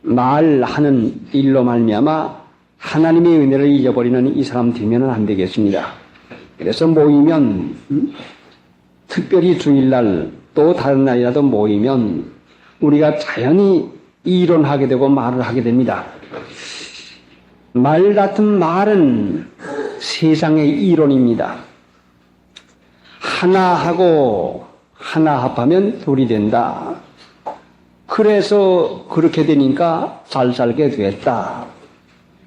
S2: 말하는 일로 말미암아 하나님의 은혜를 잊어버리는 이 사람 되면은 안 되겠습니다. 그래서 모이면 특별히 주일날 또 다른 날이라도 모이면 우리가 자연히 이론하게 되고 말을 하게 됩니다. 말 같은 말은 세상의 이론입니다. 하나 하고 하나 합하면 둘이 된다. 그래서 그렇게 되니까 잘 살게 됐다.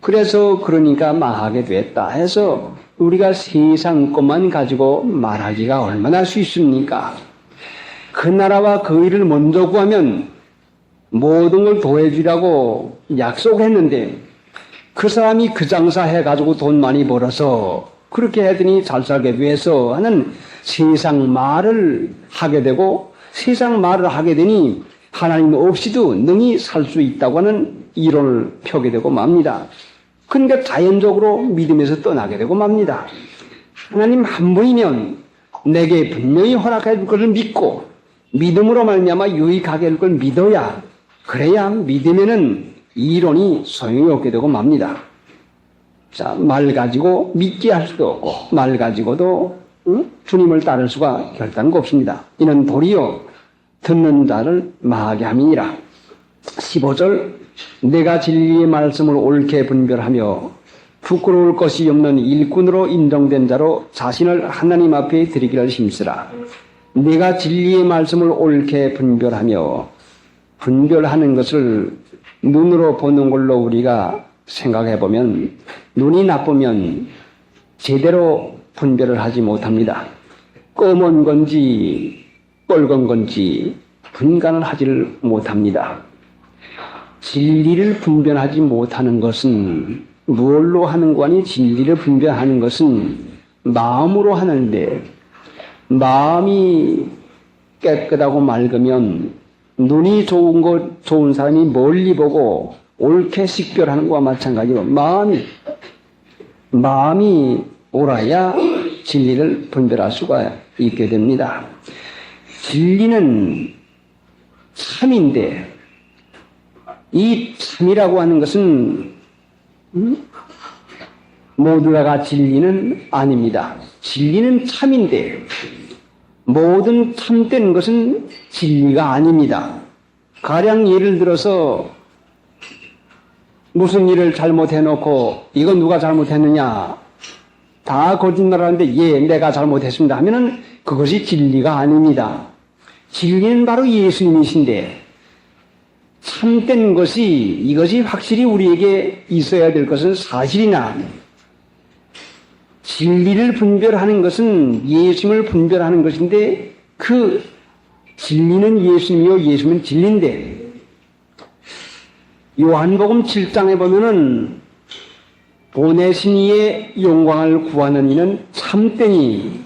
S2: 그래서 그러니까 망하게 됐다 해서 우리가 세상 것만 가지고 말하기가 얼마나 쉽습니까? 그 나라와 그 일을 먼저 구하면 모든 걸 도와주라고 약속했는데 그 사람이 그 장사 해가지고 돈 많이 벌어서 그렇게 하더니 잘 살게 돼서 하는 세상 말을 하게 되고 세상 말을 하게 되니 하나님 없이도 능히 살 수 있다고 하는 이론을 펴게 되고 맙니다. 그러니까 자연적으로 믿음에서 떠나게 되고 맙니다. 하나님 한 분이면 내게 분명히 허락해 줄 것을 믿고 믿음으로 말미암아 유익하게 할 걸 믿어야 그래야 믿으면은 이론이 소용이 없게 되고 맙니다. 자, 말 가지고 믿게 할 수도 없고 말 가지고도 주님을 따를 수가 결단코 없습니다. 이는 도리어 듣는 자를 망하게 함이니라. 15절 내가 진리의 말씀을 옳게 분별하며 부끄러울 것이 없는 일꾼으로 인정된 자로 자신을 하나님 앞에 드리기를 힘쓰라. 내가 진리의 말씀을 옳게 분별하며 분별하는 것을 눈으로 보는 걸로 우리가 생각해 보면 눈이 나쁘면 제대로 분별을 하지 못합니다. 검은 건지 빨간 건지 분간을 하지를 못합니다. 진리를 분별하지 못하는 것은 무엇로 하는 거니? 진리를 분별하는 것은 마음으로 하는데 마음이 깨끗하고 맑으면 눈이 좋은 사람이 멀리 보고 옳게 식별하는 것과 마찬가지로 마음이 옳아야 진리를 분별할 수가 있게 됩니다. 진리는 참인데 이 참이라고 하는 것은 모두가 진리는 아닙니다. 진리는 참인데 모든 참된 것은 진리가 아닙니다. 가령 예를 들어서 무슨 일을 잘못해놓고 이건 누가 잘못했느냐 다 거짓말하는데 예 내가 잘못했습니다 하면은 그것이 진리가 아닙니다. 진리는 바로 예수님이신데 참된 것이 이것이 확실히 우리에게 있어야 될 것은 사실이나 진리를 분별하는 것은 예수님을 분별하는 것인데 그 진리는 예수님이요 예수님은 진리인데 요한복음 7장에 보면은 보내신 이의 영광을 구하는 이는 참되니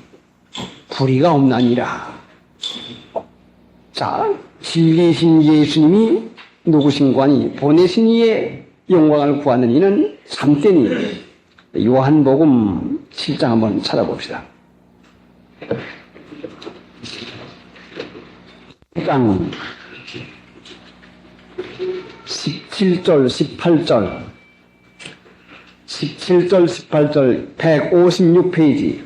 S2: 불의가 없나니라. 자, 진리신 예수님이 누구신가 하니 보내신 이의 영광을 구하는 이는 참되니 요한복음 7장 한번 찾아봅시다. 7장 17절 18절 17절 18절 156페이지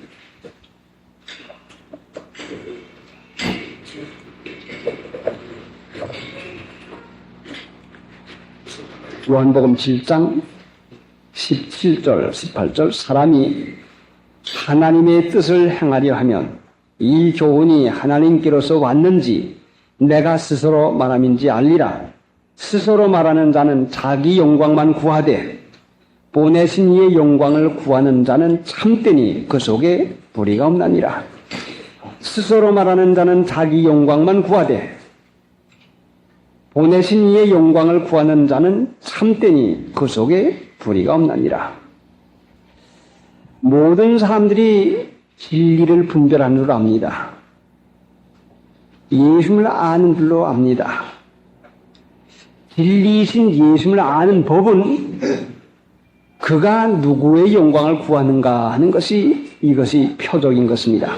S2: 요한복음 7장 17절 18절 사람이 하나님의 뜻을 행하려 하면 이 교훈이 하나님께로서 왔는지 내가 스스로 말함인지 알리라. 스스로 말하는 자는 자기 영광만 구하되 보내신 이의 영광을 구하는 자는 참되니 그 속에 불의가 없나니라. 스스로 말하는 자는 자기 영광만 구하되 보내신 이의 영광을 구하는 자는 참되니 그 속에 불의가 없나니라. 모든 사람들이 진리를 분별하는 줄 압니다. 예수님을 아는 줄로 압니다. 진리이신 예수님을 아는 법은 그가 누구의 영광을 구하는가 하는 것이 이것이 표적인 것입니다.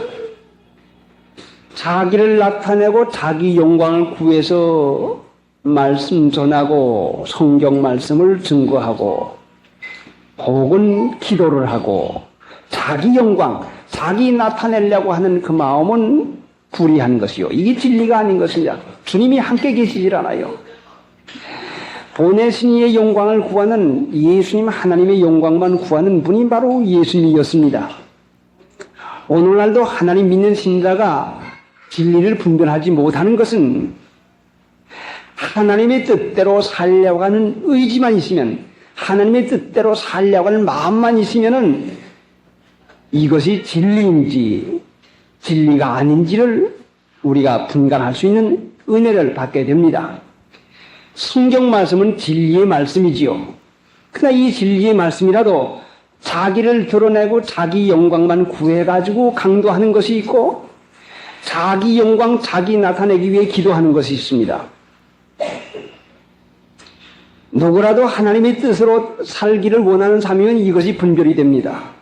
S2: 자기를 나타내고 자기 영광을 구해서 말씀 전하고 성경 말씀을 증거하고 혹은 기도를 하고 자기 영광, 자기 나타내려고 하는 그 마음은 불의한 것이요. 이게 진리가 아닌 것입니다. 주님이 함께 계시질 않아요. 보내신 이의 영광을 구하는 예수님 하나님의 영광만 구하는 분이 바로 예수님이었습니다. 오늘날도 하나님 믿는 신자가 진리를 분별하지 못하는 것은 하나님의 뜻대로 살려고 하는 의지만 있으면, 하나님의 뜻대로 살려고 하는 마음만 있으면은 이것이 진리인지 진리가 아닌지를 우리가 분간할 수 있는 은혜를 받게 됩니다. 성경 말씀은 진리의 말씀이지요. 그러나 이 진리의 말씀이라도 자기를 드러내고 자기 영광만 구해가지고 강도하는 것이 있고 자기 영광, 자기 나타내기 위해 기도하는 것이 있습니다. 누구라도 하나님의 뜻으로 살기를 원하는 사람이면 이것이 분별이 됩니다.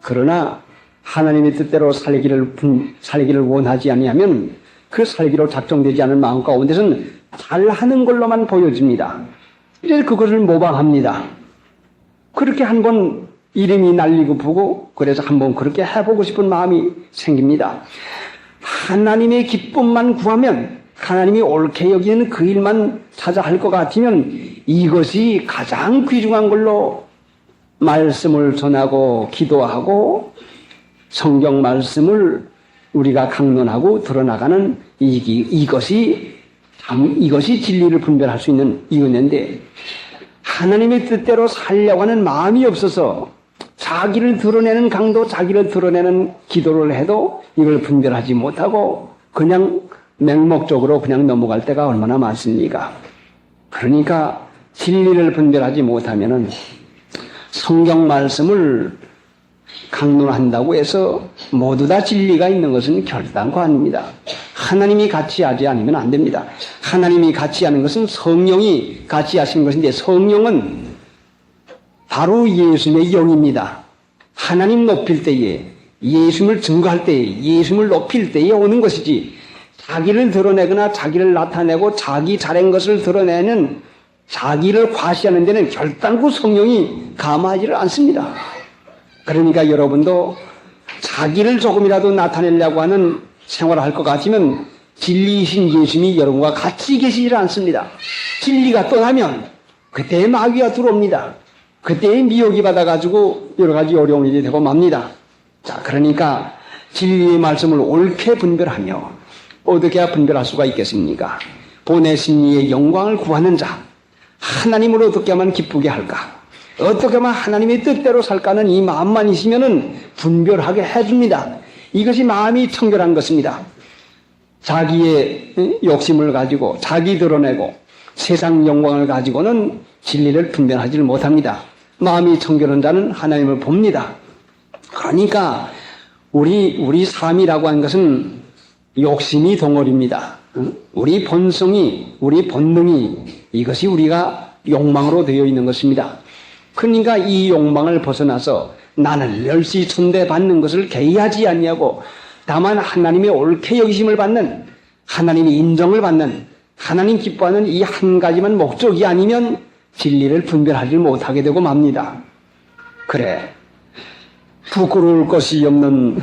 S2: 그러나 하나님의 뜻대로 살기를 원하지 아니하면 그 살기로 작정되지 않은 마음 가운데서는 잘하는 걸로만 보여집니다. 이제 그것을 모방합니다. 그렇게 한번 이름이 날리고 보고 그래서 한번 그렇게 해보고 싶은 마음이 생깁니다. 하나님의 기쁨만 구하면, 하나님이 옳게 여기는 그 일만 찾아 할 것 같으면 이것이 가장 귀중한 걸로 말씀을 전하고 기도하고 성경 말씀을 우리가 강론하고 드러나가는 이것이 진리를 분별할 수 있는 이 은혜인데, 하나님의 뜻대로 살려고 하는 마음이 없어서 자기를 드러내는 강도, 자기를 드러내는 기도를 해도 이걸 분별하지 못하고 그냥 맹목적으로 그냥 넘어갈 때가 얼마나 많습니까? 그러니까 진리를 분별하지 못하면은 성경 말씀을 강론한다고 해서 모두 다 진리가 있는 것은 결단코 아닙니다. 하나님이 같이 하지 않으면 안 됩니다. 하나님이 같이 하는 것은 성령이 같이 하시는 것인데, 성령은 바로 예수님의 영입니다. 하나님 높일 때에, 예수님을 증거할 때에, 예수님을 높일 때에 오는 것이지, 자기를 드러내거나 자기를 나타내고 자기 잘한 것을 드러내는, 자기를 과시하는 데는 결단코 성령이 감하지를 않습니다. 그러니까 여러분도 자기를 조금이라도 나타내려고 하는 생활을 할 것 같으면 진리이신 예수님이 여러분과 같이 계시질 않습니다. 진리가 떠나면 그때의 마귀가 들어옵니다. 그때의 미혹이 받아가지고 여러 가지 어려운 일이 되고 맙니다. 자, 그러니까 진리의 말씀을 옳게 분별하며 어떻게 분별할 수가 있겠습니까? 보내신 이의 영광을 구하는 자, 하나님을 어떻게 하면 기쁘게 할까? 어떻게 하면 하나님의 뜻대로 살까는 이 마음만 있으면은 분별하게 해줍니다. 이것이 마음이 청결한 것입니다. 자기의 욕심을 가지고 자기 드러내고 세상 영광을 가지고는 진리를 분별하지를 못합니다. 마음이 청결한 자는 하나님을 봅니다. 그러니까 우리 삶이라고 하는 것은 욕심이 덩어리입니다. 우리 본성이, 우리 본능이, 이것이 우리가 욕망으로 되어 있는 것입니다. 그러니까 이 욕망을 벗어나서 나는 멸시 천대받는 것을 개의하지 아니하고 다만 하나님의 옳게 여기심을 받는, 하나님의 인정을 받는, 하나님 기뻐하는 이 한 가지만 목적이 아니면 진리를 분별하지 못하게 되고 맙니다. 그래, 부끄러울 것이 없는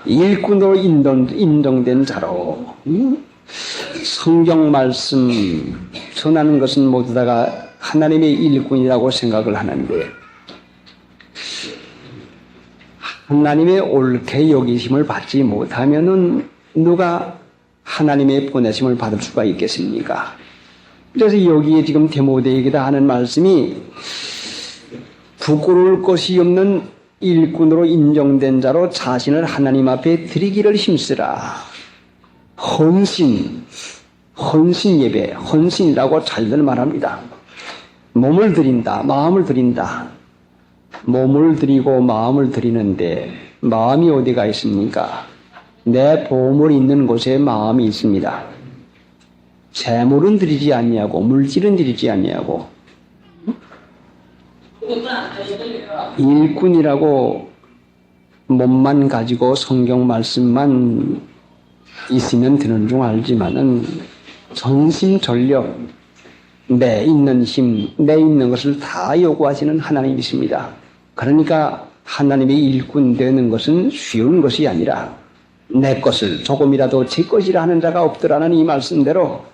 S2: 일꾼으로 인정된 자로 성경 말씀 전하는 것은 모두 다가 하나님의 일꾼이라고 생각을 하는데, 하나님의 옳게 여기심을 받지 못하면은 누가 하나님의 보내심을 받을 수가 있겠습니까? 그래서 여기에 지금 디모데에게다 하는 말씀이 부끄러울 것이 없는 일꾼으로 인정된 자로 자신을 하나님 앞에 드리기를 힘쓰라. 헌신 예배, 헌신이라고 잘들 말합니다. 몸을 드린다, 마음을 드린다. 몸을 드리고 마음을 드리는데 마음이 어디가 있습니까? 내 보물 있는 곳에 마음이 있습니다. 재물은 드리지 아니하고 물질은 드리지 아니하고 일꾼이라고 몸만 가지고 성경 말씀만 있으면 되는 줄 알지만은 전심전력 내 있는 힘, 내 있는 것을 다 요구하시는 하나님이십니다. 그러니까 하나님의 일꾼 되는 것은 쉬운 것이 아니라 내 것을 조금이라도 제 것이라 하는 자가 없더라는 이 말씀대로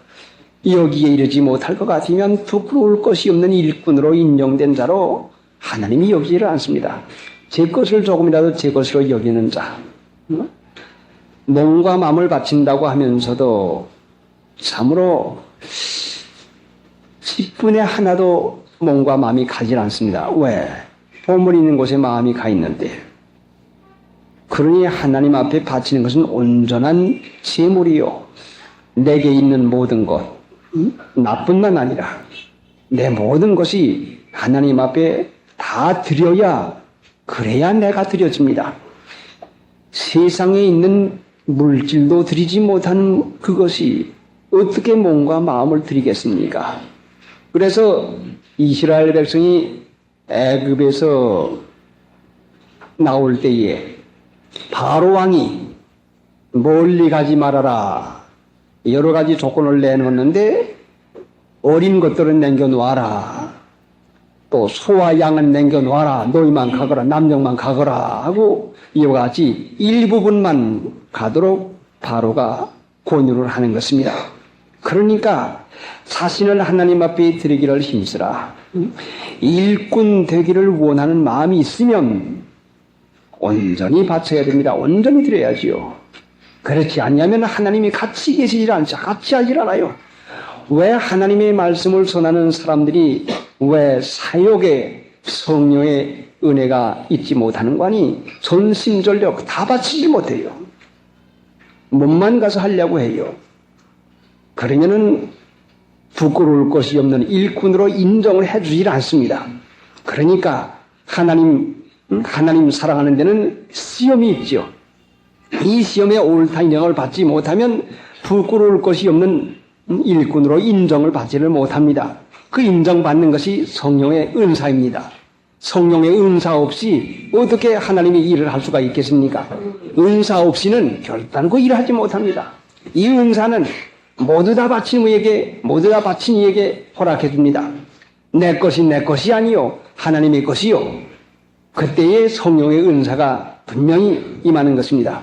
S2: 여기에 이르지 못할 것 같으면 부끄러울 것이 없는 일꾼으로 인정된 자로 하나님이 여기지를 않습니다. 제 것을 조금이라도 제 것으로 여기는 자, 몸과 마음을 바친다고 하면서도 참으로 10분의 하나도 몸과 마음이 가지 않습니다. 왜? 보물 있는 곳에 마음이 가 있는데. 그러니 하나님 앞에 바치는 것은 온전한 재물이요. 내게 있는 모든 것, 나뿐만 아니라 내 모든 것이 하나님 앞에 다 드려야, 그래야 내가 드려집니다. 세상에 있는 물질도 드리지 못하는 그것이 어떻게 몸과 마음을 드리겠습니까? 그래서 이스라엘 백성이 애굽에서 나올 때에 바로 왕이 멀리 가지 말아라, 여러 가지 조건을 내놓는데 어린 것들은 남겨놓아라, 또 소와 양은 남겨놓아라, 너희만 가거라, 남녀만 가거라 하고 이와 같이 일부분만 가도록 바로가 권유를 하는 것입니다. 그러니까 자신을 하나님 앞에 드리기를 힘쓰라. 일꾼 되기를 원하는 마음이 있으면 온전히 바쳐야 됩니다. 온전히 드려야지요. 그렇지 않냐면 하나님이 같이 계시질 않죠. 같이 하질 않아요. 왜 하나님의 말씀을 전하는 사람들이 왜 사역에 성령의 은혜가 있지 못하는 거니? 전심전력 다 바치지 못해요. 몸만 가서 하려고 해요. 그러면은 부끄러울 것이 없는 일꾼으로 인정을 해주질 않습니다. 그러니까 하나님 사랑하는 데는 시험이 있죠. 이 시험에 옳다 인정을 받지 못하면 부끄러울 것이 없는 일꾼으로 인정을 받지를 못합니다. 그 인정받는 것이 성령의 은사입니다. 성령의 은사 없이 어떻게 하나님의 일을 할 수가 있겠습니까? 은사 없이는 결단코 일을 하지 못합니다. 이 은사는 모두 다 바친 이에게 허락해 줍니다. 내 것이 내 것이 아니요 하나님의 것이요. 그때의 성령의 은사가 분명히 임하는 것입니다.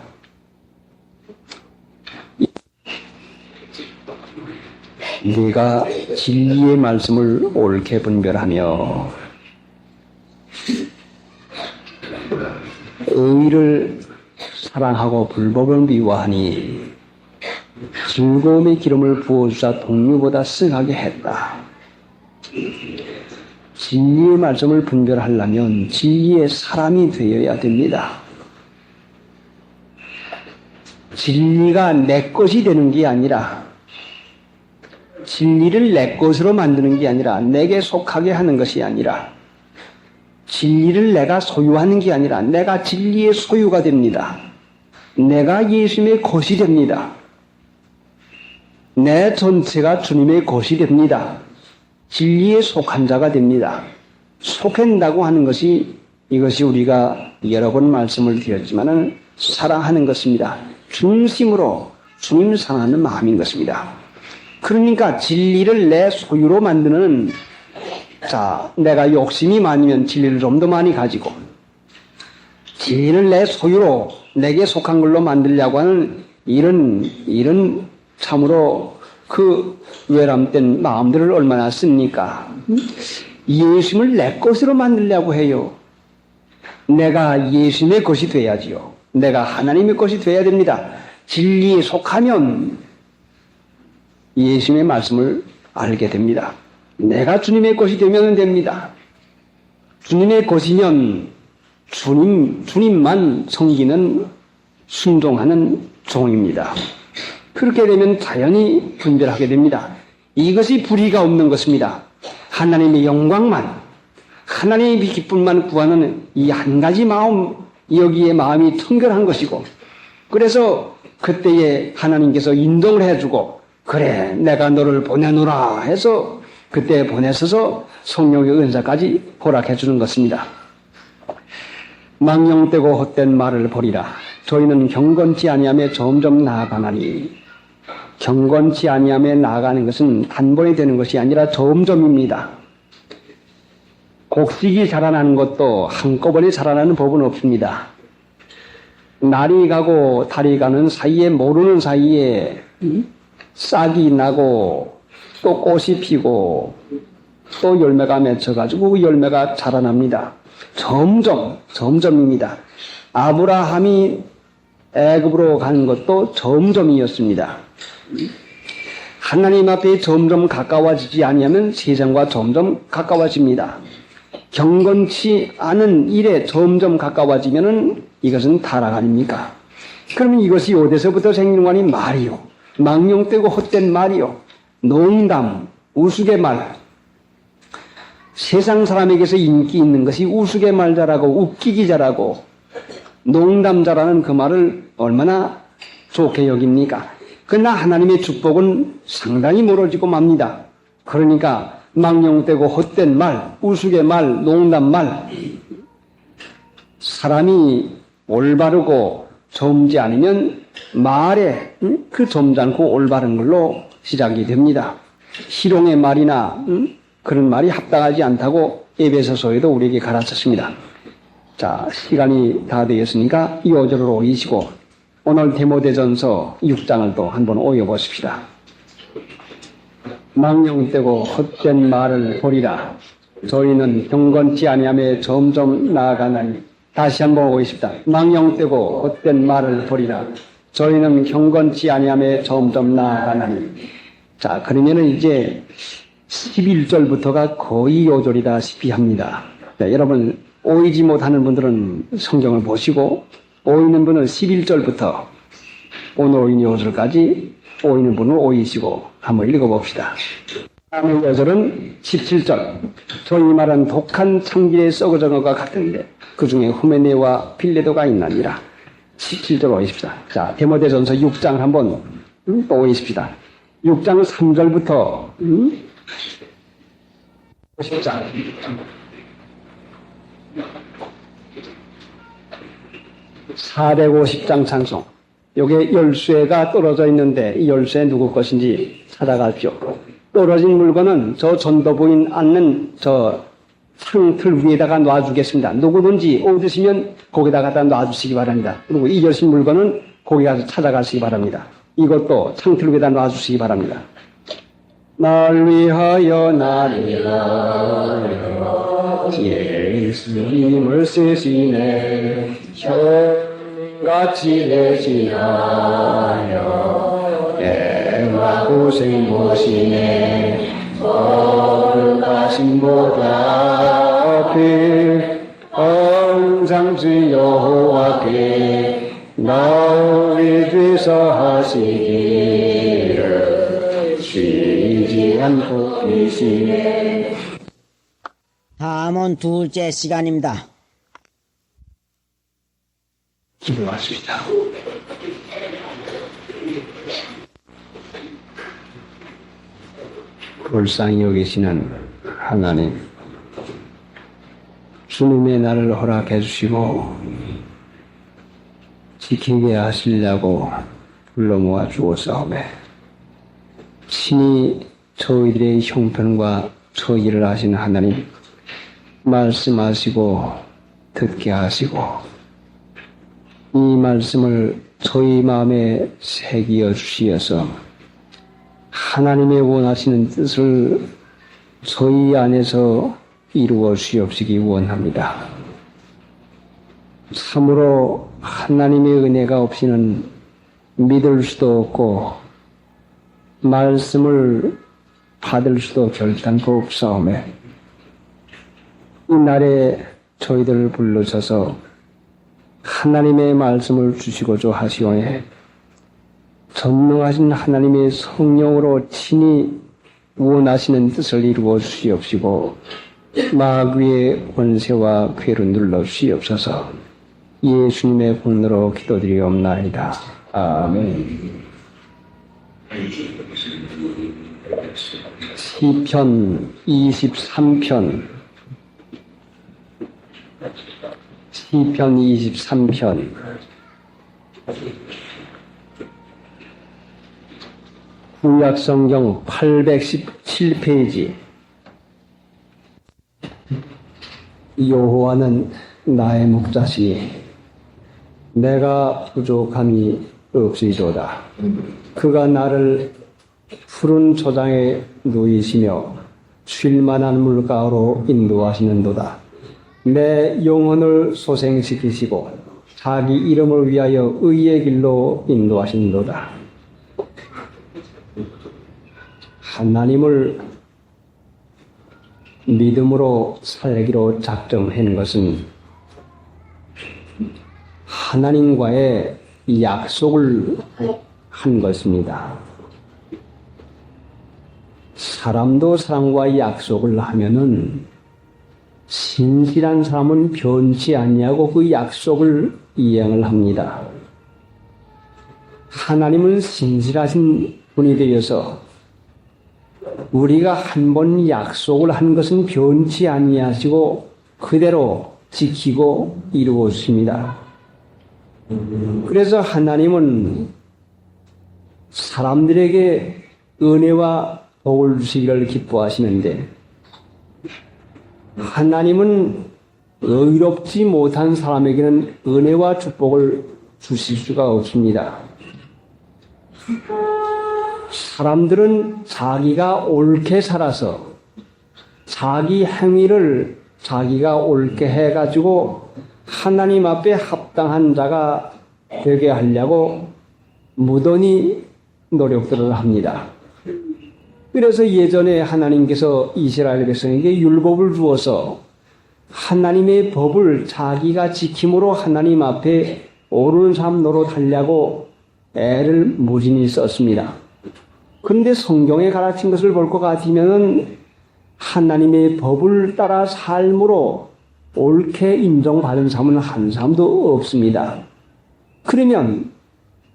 S2: 네가 진리의 말씀을 옳게 분별하며 의를 사랑하고 불법을 미워하니 즐거움의 기름을 부어주사 동류보다 승하게 했다. 진리의 말씀을 분별하려면 진리의 사람이 되어야 됩니다. 진리가 내 것이 되는 게 아니라, 진리를 내 것으로 만드는 게 아니라, 내게 속하게 하는 것이 아니라, 진리를 내가 소유하는 게 아니라 내가 진리의 소유가 됩니다. 내가 예수님의 것이 됩니다. 내 전체가 주님의 것이 됩니다. 진리에 속한 자가 됩니다. 속한다고 하는 것이, 이것이 우리가 여러 번 말씀을 드렸지만은 사랑하는 것입니다. 중심으로 주님 사랑하는 마음인 것입니다. 그러니까 진리를 내 소유로 만드는, 자, 내가 욕심이 많으면 진리를 좀 더 많이 가지고 진리를 내 소유로 내게 속한 걸로 만들려고 하는 이런 참으로 그 외람된 마음들을 얼마나 씁니까? 예수님을 내 것으로 만들려고 해요. 내가 예수님의 것이 돼야지요. 내가 하나님의 것이 돼야 됩니다. 진리에 속하면 예수님의 말씀을 알게 됩니다. 내가 주님의 것이 되면 됩니다. 주님의 것이면 주님만 섬기는 순종하는 종입니다. 그렇게 되면 자연히 분별하게 됩니다. 이것이 불의가 없는 것입니다. 하나님의 영광만, 하나님의 기쁨만 구하는 이 한 가지 마음, 여기에 마음이 청결한 것이고, 그래서 그때에 하나님께서 인도를 해주고, 그래, 내가 너를 보내노라 해서 그때 보내서서 성령의 은사까지 허락해 주는 것입니다. 망령되고 헛된 말을 버리라. 저희는 경건치 아니함에 점점 나아가나니. 경건치 아니함에 나아가는 것은 단번에 되는 것이 아니라 점점입니다. 곡식이 자라나는 것도 한꺼번에 자라나는 법은 없습니다. 날이 가고 달이 가는 사이에, 모르는 사이에 싹이 나고 또 꽃이 피고 또 열매가 맺혀가지고 열매가 자라납니다. 점점입니다. 아브라함이 애굽으로 가는 것도 점점이었습니다. 하나님 앞에 점점 가까워지지 아니하면 세상과 점점 가까워집니다. 경건치 않은 일에 점점 가까워지면은 이것은 타락 아닙니까? 그러면 이것이 어디서부터 생기는 거 아니? 말이요. 망령되고 헛된 말이요. 농담, 우스갯말. 세상 사람에게서 인기 있는 것이 우스갯말 잘하고 웃기기 잘하고 농담 잘하는 그 말을 얼마나 좋게 여깁니까? 그러나 하나님의 축복은 상당히 멀어지고 맙니다. 그러니까 망령되고 헛된 말, 우스갯말, 농담말, 사람이 올바르고 점지 않으면 말에 그 점잖고 올바른 걸로 시작이 됩니다. 희롱의 말이나 그런 말이 합당하지 않다고 에베소서에도 우리에게 가르쳤습니다. 자, 시간이 다 되었으니까 이 5절을 오이시고 오늘 디모데전서 6장을 또 한번 오여보십시다. 망령되고 헛된 말을 버리라. 저희는 경건치 아니함에 점점 나아가나니. 다시 한번 오십시다. 망령되고 헛된 말을 버리라. 저희는 경건치 아니함에 점점 나아가나니. 자, 그러면은 이제 11절부터가 거의 요절이다시피 합니다. 자, 여러분 오이지 못하는 분들은 성경을 보시고 오이는 분은 11절부터 오늘 오인 요절까지 오이는 분은 오이시고 한번 읽어봅시다. 다음의 요절은 17절. 저희 말은 독한 창길에 썩어진 것과 같은데 그 중에 후메네와 빌레도가 있나니라. 17절 오이십시다. 자, 디모데전서 6장 한번 또 오이십시다. 6장 3절부터 50장 450장 찬송. 요게 열쇠가 떨어져 있는데 이 열쇠 누구 것인지 찾아가십시오. 떨어진 물건은 저 전도부인 앉는 저 창틀 위에다가 놔주겠습니다. 누구든지 얻으시면 거기다가 갖다 놔주시기 바랍니다. 그리고 잊으신 물건은 거기 가서 찾아가시기 바랍니다. 이것도 창틀 위에다 놔주시기 바랍니다. 날 위하여 예수님을 쓰시네 현같이 대신하여 애와 고생 모시네 거룩하심보다 앞에 항상 주 여호와께 나의 죄사 하시기를 쉬지 않고 계시네.
S1: 다음은 둘째 시간입니다.
S2: 기도하십니다. 불쌍히 여기시는 하나님, 주님의 날을 허락해 주시고 지키게 하시려고 불러 모아 주었사오매 친히 저희들의 형편과 저희를 하시는 하나님, 말씀하시고 듣게 하시고 이 말씀을 저희 마음에 새기어 주시어서 하나님의 원하시는 뜻을 저희 안에서 이루어 주시옵시기 원합니다. 참으로 하나님의 은혜가 없이는 믿을 수도 없고 말씀을 받을 수도 결단코 없사오매 이날에 저희들을 불러셔서 하나님의 말씀을 주시고자 하시오에 전능하신 하나님의 성령으로 친히 원하시는 뜻을 이루어 주시옵시고 마귀의 권세와 괴를 눌러 주시옵소서. 예수님의 공로로 기도드리옵나이다. 아멘. 시편 23편 시편 23편 구약성경 817페이지. 여호와는 나의 목자시니 내가 부족함이 없으리로다. 그가 나를 푸른 초장에 누이시며 쉴만한 물가로 인도하시는도다. 내 영혼을 소생시키시고 자기 이름을 위하여 의의 길로 인도하시는도다. 하나님을 믿음으로 살기로 작정한 것은 하나님과의 약속을 한 것입니다. 사람도 사람과 약속을 하면은 신실한 사람은 변치 아니하고 그 약속을 이행을 합니다. 하나님은 신실하신 분이 되어서 우리가 한 번 약속을 한 것은 변치 아니하시고 그대로 지키고 이루어 주십니다. 그래서 하나님은 사람들에게 은혜와 복을 주시기를 기뻐하시는데 하나님은 의롭지 못한 사람에게는 은혜와 축복을 주실 수가 없습니다. 사람들은 자기가 옳게 살아서 자기 행위를 자기가 옳게 해가지고 하나님 앞에 합당한 자가 되게 하려고 무던히 노력들을 합니다. 그래서 예전에 하나님께서 이스라엘 백성에게 율법을 주어서 하나님의 법을 자기가 지킴으로 하나님 앞에 옳은 삶 노릇하려고 애를 무진히 썼습니다. 그런데 성경에 가르친 것을 볼 것 같으면 하나님의 법을 따라 삶으로 옳게 인정받은 사람은 한 사람도 없습니다. 그러면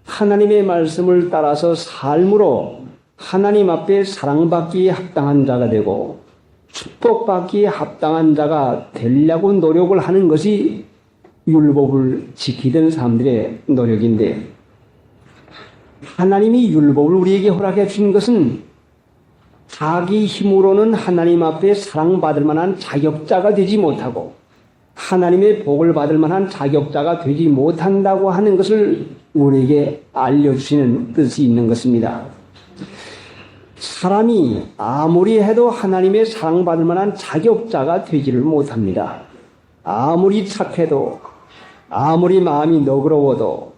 S2: 하나님의 말씀을 따라서 삶으로 하나님 앞에 사랑받기에 합당한 자가 되고 축복받기에 합당한 자가 되려고 노력을 하는 것이 율법을 지키던 사람들의 노력인데 하나님이 율법을 우리에게 허락해 주신 것은 자기 힘으로는 하나님 앞에 사랑받을 만한 자격자가 되지 못하고 하나님의 복을 받을 만한 자격자가 되지 못한다고 하는 것을 우리에게 알려주시는 뜻이 있는 것입니다. 사람이 아무리 해도 하나님의 사랑받을 만한 자격자가 되지를 못합니다. 아무리 착해도 아무리 마음이 너그러워도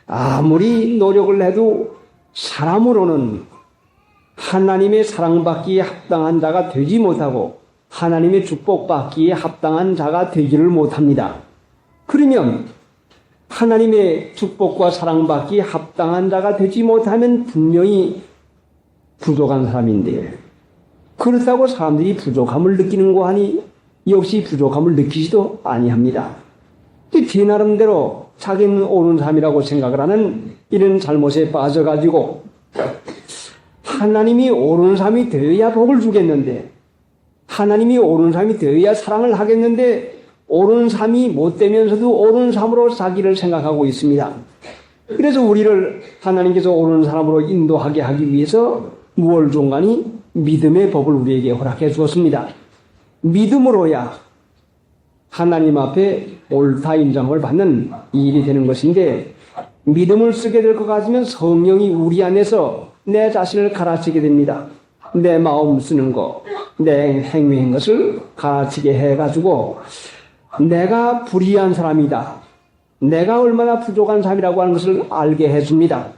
S2: 아무리 노력을 해도 사람으로는 하나님의 사랑받기에 합당한 자가 되지 못하고 하나님의 축복받기에 합당한 자가 되지를 못합니다. 그러면 하나님의 축복과 사랑받기에 합당한 자가 되지 못하면 분명히 부족한 사람인데 그렇다고 사람들이 부족함을 느끼는 거 하니 역시 부족함을 느끼지도 아니합니다. 제 나름대로 자기는 옳은 사람이라고 생각을 하는 이런 잘못에 빠져가지고 하나님이 옳은 사람이 되어야 복을 주겠는데 하나님이 옳은 사람이 되어야 사랑을 하겠는데 옳은 삶이 못 되면서도 옳은 삶으로 자기를 생각하고 있습니다. 그래서 우리를 하나님께서 옳은 사람으로 인도하게 하기 위해서 무얼종간이 믿음의 법을 우리에게 허락해 주었습니다. 믿음으로야 하나님 앞에 옳다 인정을 받는 일이 되는 것인데 믿음을 쓰게 될 것 같으면 성령이 우리 안에서 내 자신을 가르치게 됩니다. 내 마음 쓰는 거, 내 행위한 것을 가르치게 해가지고 내가 불의한 사람이다. 내가 얼마나 부족한 사람이라고 하는 것을 알게 해줍니다.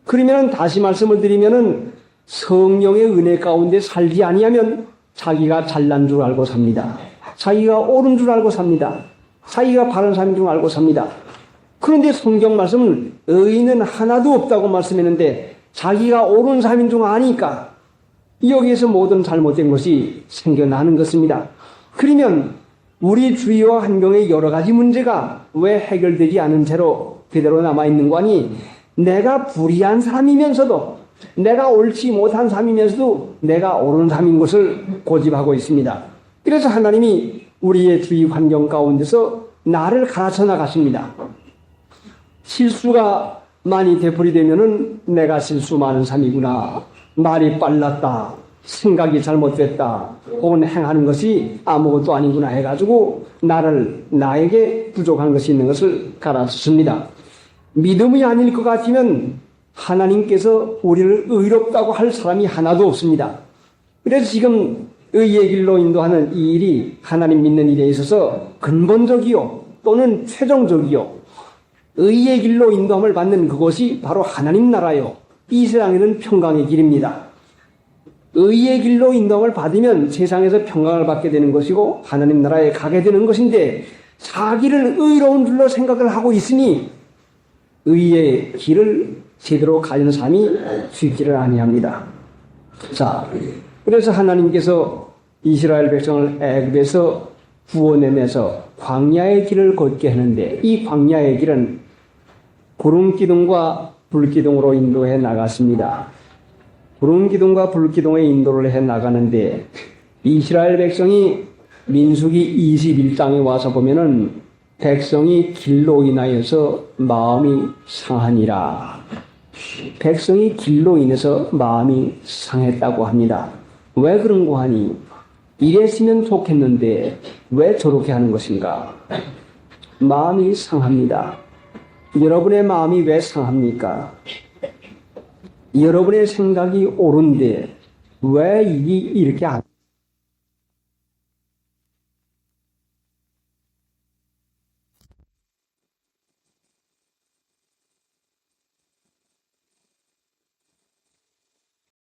S2: 그러면 다시 말씀을 드리면은 성령의 은혜 가운데 살지 아니하면 자기가 잘난 줄 알고 삽니다. 자기가 옳은 줄 알고 삽니다. 자기가 바른 사람인 줄 알고 삽니다. 그런데 성경 말씀은 의인은 하나도 없다고 말씀했는데 자기가 옳은 사람인 줄 아니까 여기에서 모든 잘못된 것이 생겨나는 것입니다. 그러면 우리 주위와 환경의 여러 가지 문제가 왜 해결되지 않은 채로 그대로 남아있는 거니? 내가 불의한 사람이면서도, 내가 옳지 못한 사람이면서도 내가 옳은 사람인 것을 고집하고 있습니다. 그래서 하나님이 우리의 주위 환경 가운데서 나를 가르쳐 나가십니다. 실수가 많이 되풀이되면은 내가 실수 많은 사람이구나, 말이 빨랐다, 생각이 잘못됐다, 혹은 행하는 것이 아무것도 아니구나 해가지고 나에게 부족한 것이 있는 것을 가르쳐줍니다. 믿음이 아닐 것 같으면 하나님께서 우리를 의롭다고 할 사람이 하나도 없습니다. 그래서 지금 의의 길로 인도하는 이 일이 하나님 믿는 일에 있어서 근본적이요 또는 최종적이요 의의 길로 인도함을 받는 그것이 바로 하나님 나라요, 이 세상에는 평강의 길입니다. 의의 길로 인도함을 받으면 세상에서 평강을 받게 되는 것이고 하나님 나라에 가게 되는 것인데, 자기를 의로운 줄로 생각을 하고 있으니 의의 길을 제대로 가는 사람이 쉽지를 아니합니다. 자, 그래서 하나님께서 이스라엘 백성을 애굽에서 구원해내서 광야의 길을 걷게 하는데, 이 광야의 길은 구름 기둥과 불 기둥으로 인도해 나갔습니다. 구름 기둥과 불 기둥의 인도를 해 나가는데, 이스라엘 백성이 민수기 21장에 와서 보면은 백성이 길로 인하여서 마음이 상하니라. 백성이 길로 인해서 마음이 상했다고 합니다. 왜 그런고 하니? 이랬으면 좋겠는데 왜 저렇게 하는 것인가? 마음이 상합니다. 여러분의 마음이 왜 상합니까? 여러분의 생각이 옳은데 왜 이게 이렇게 안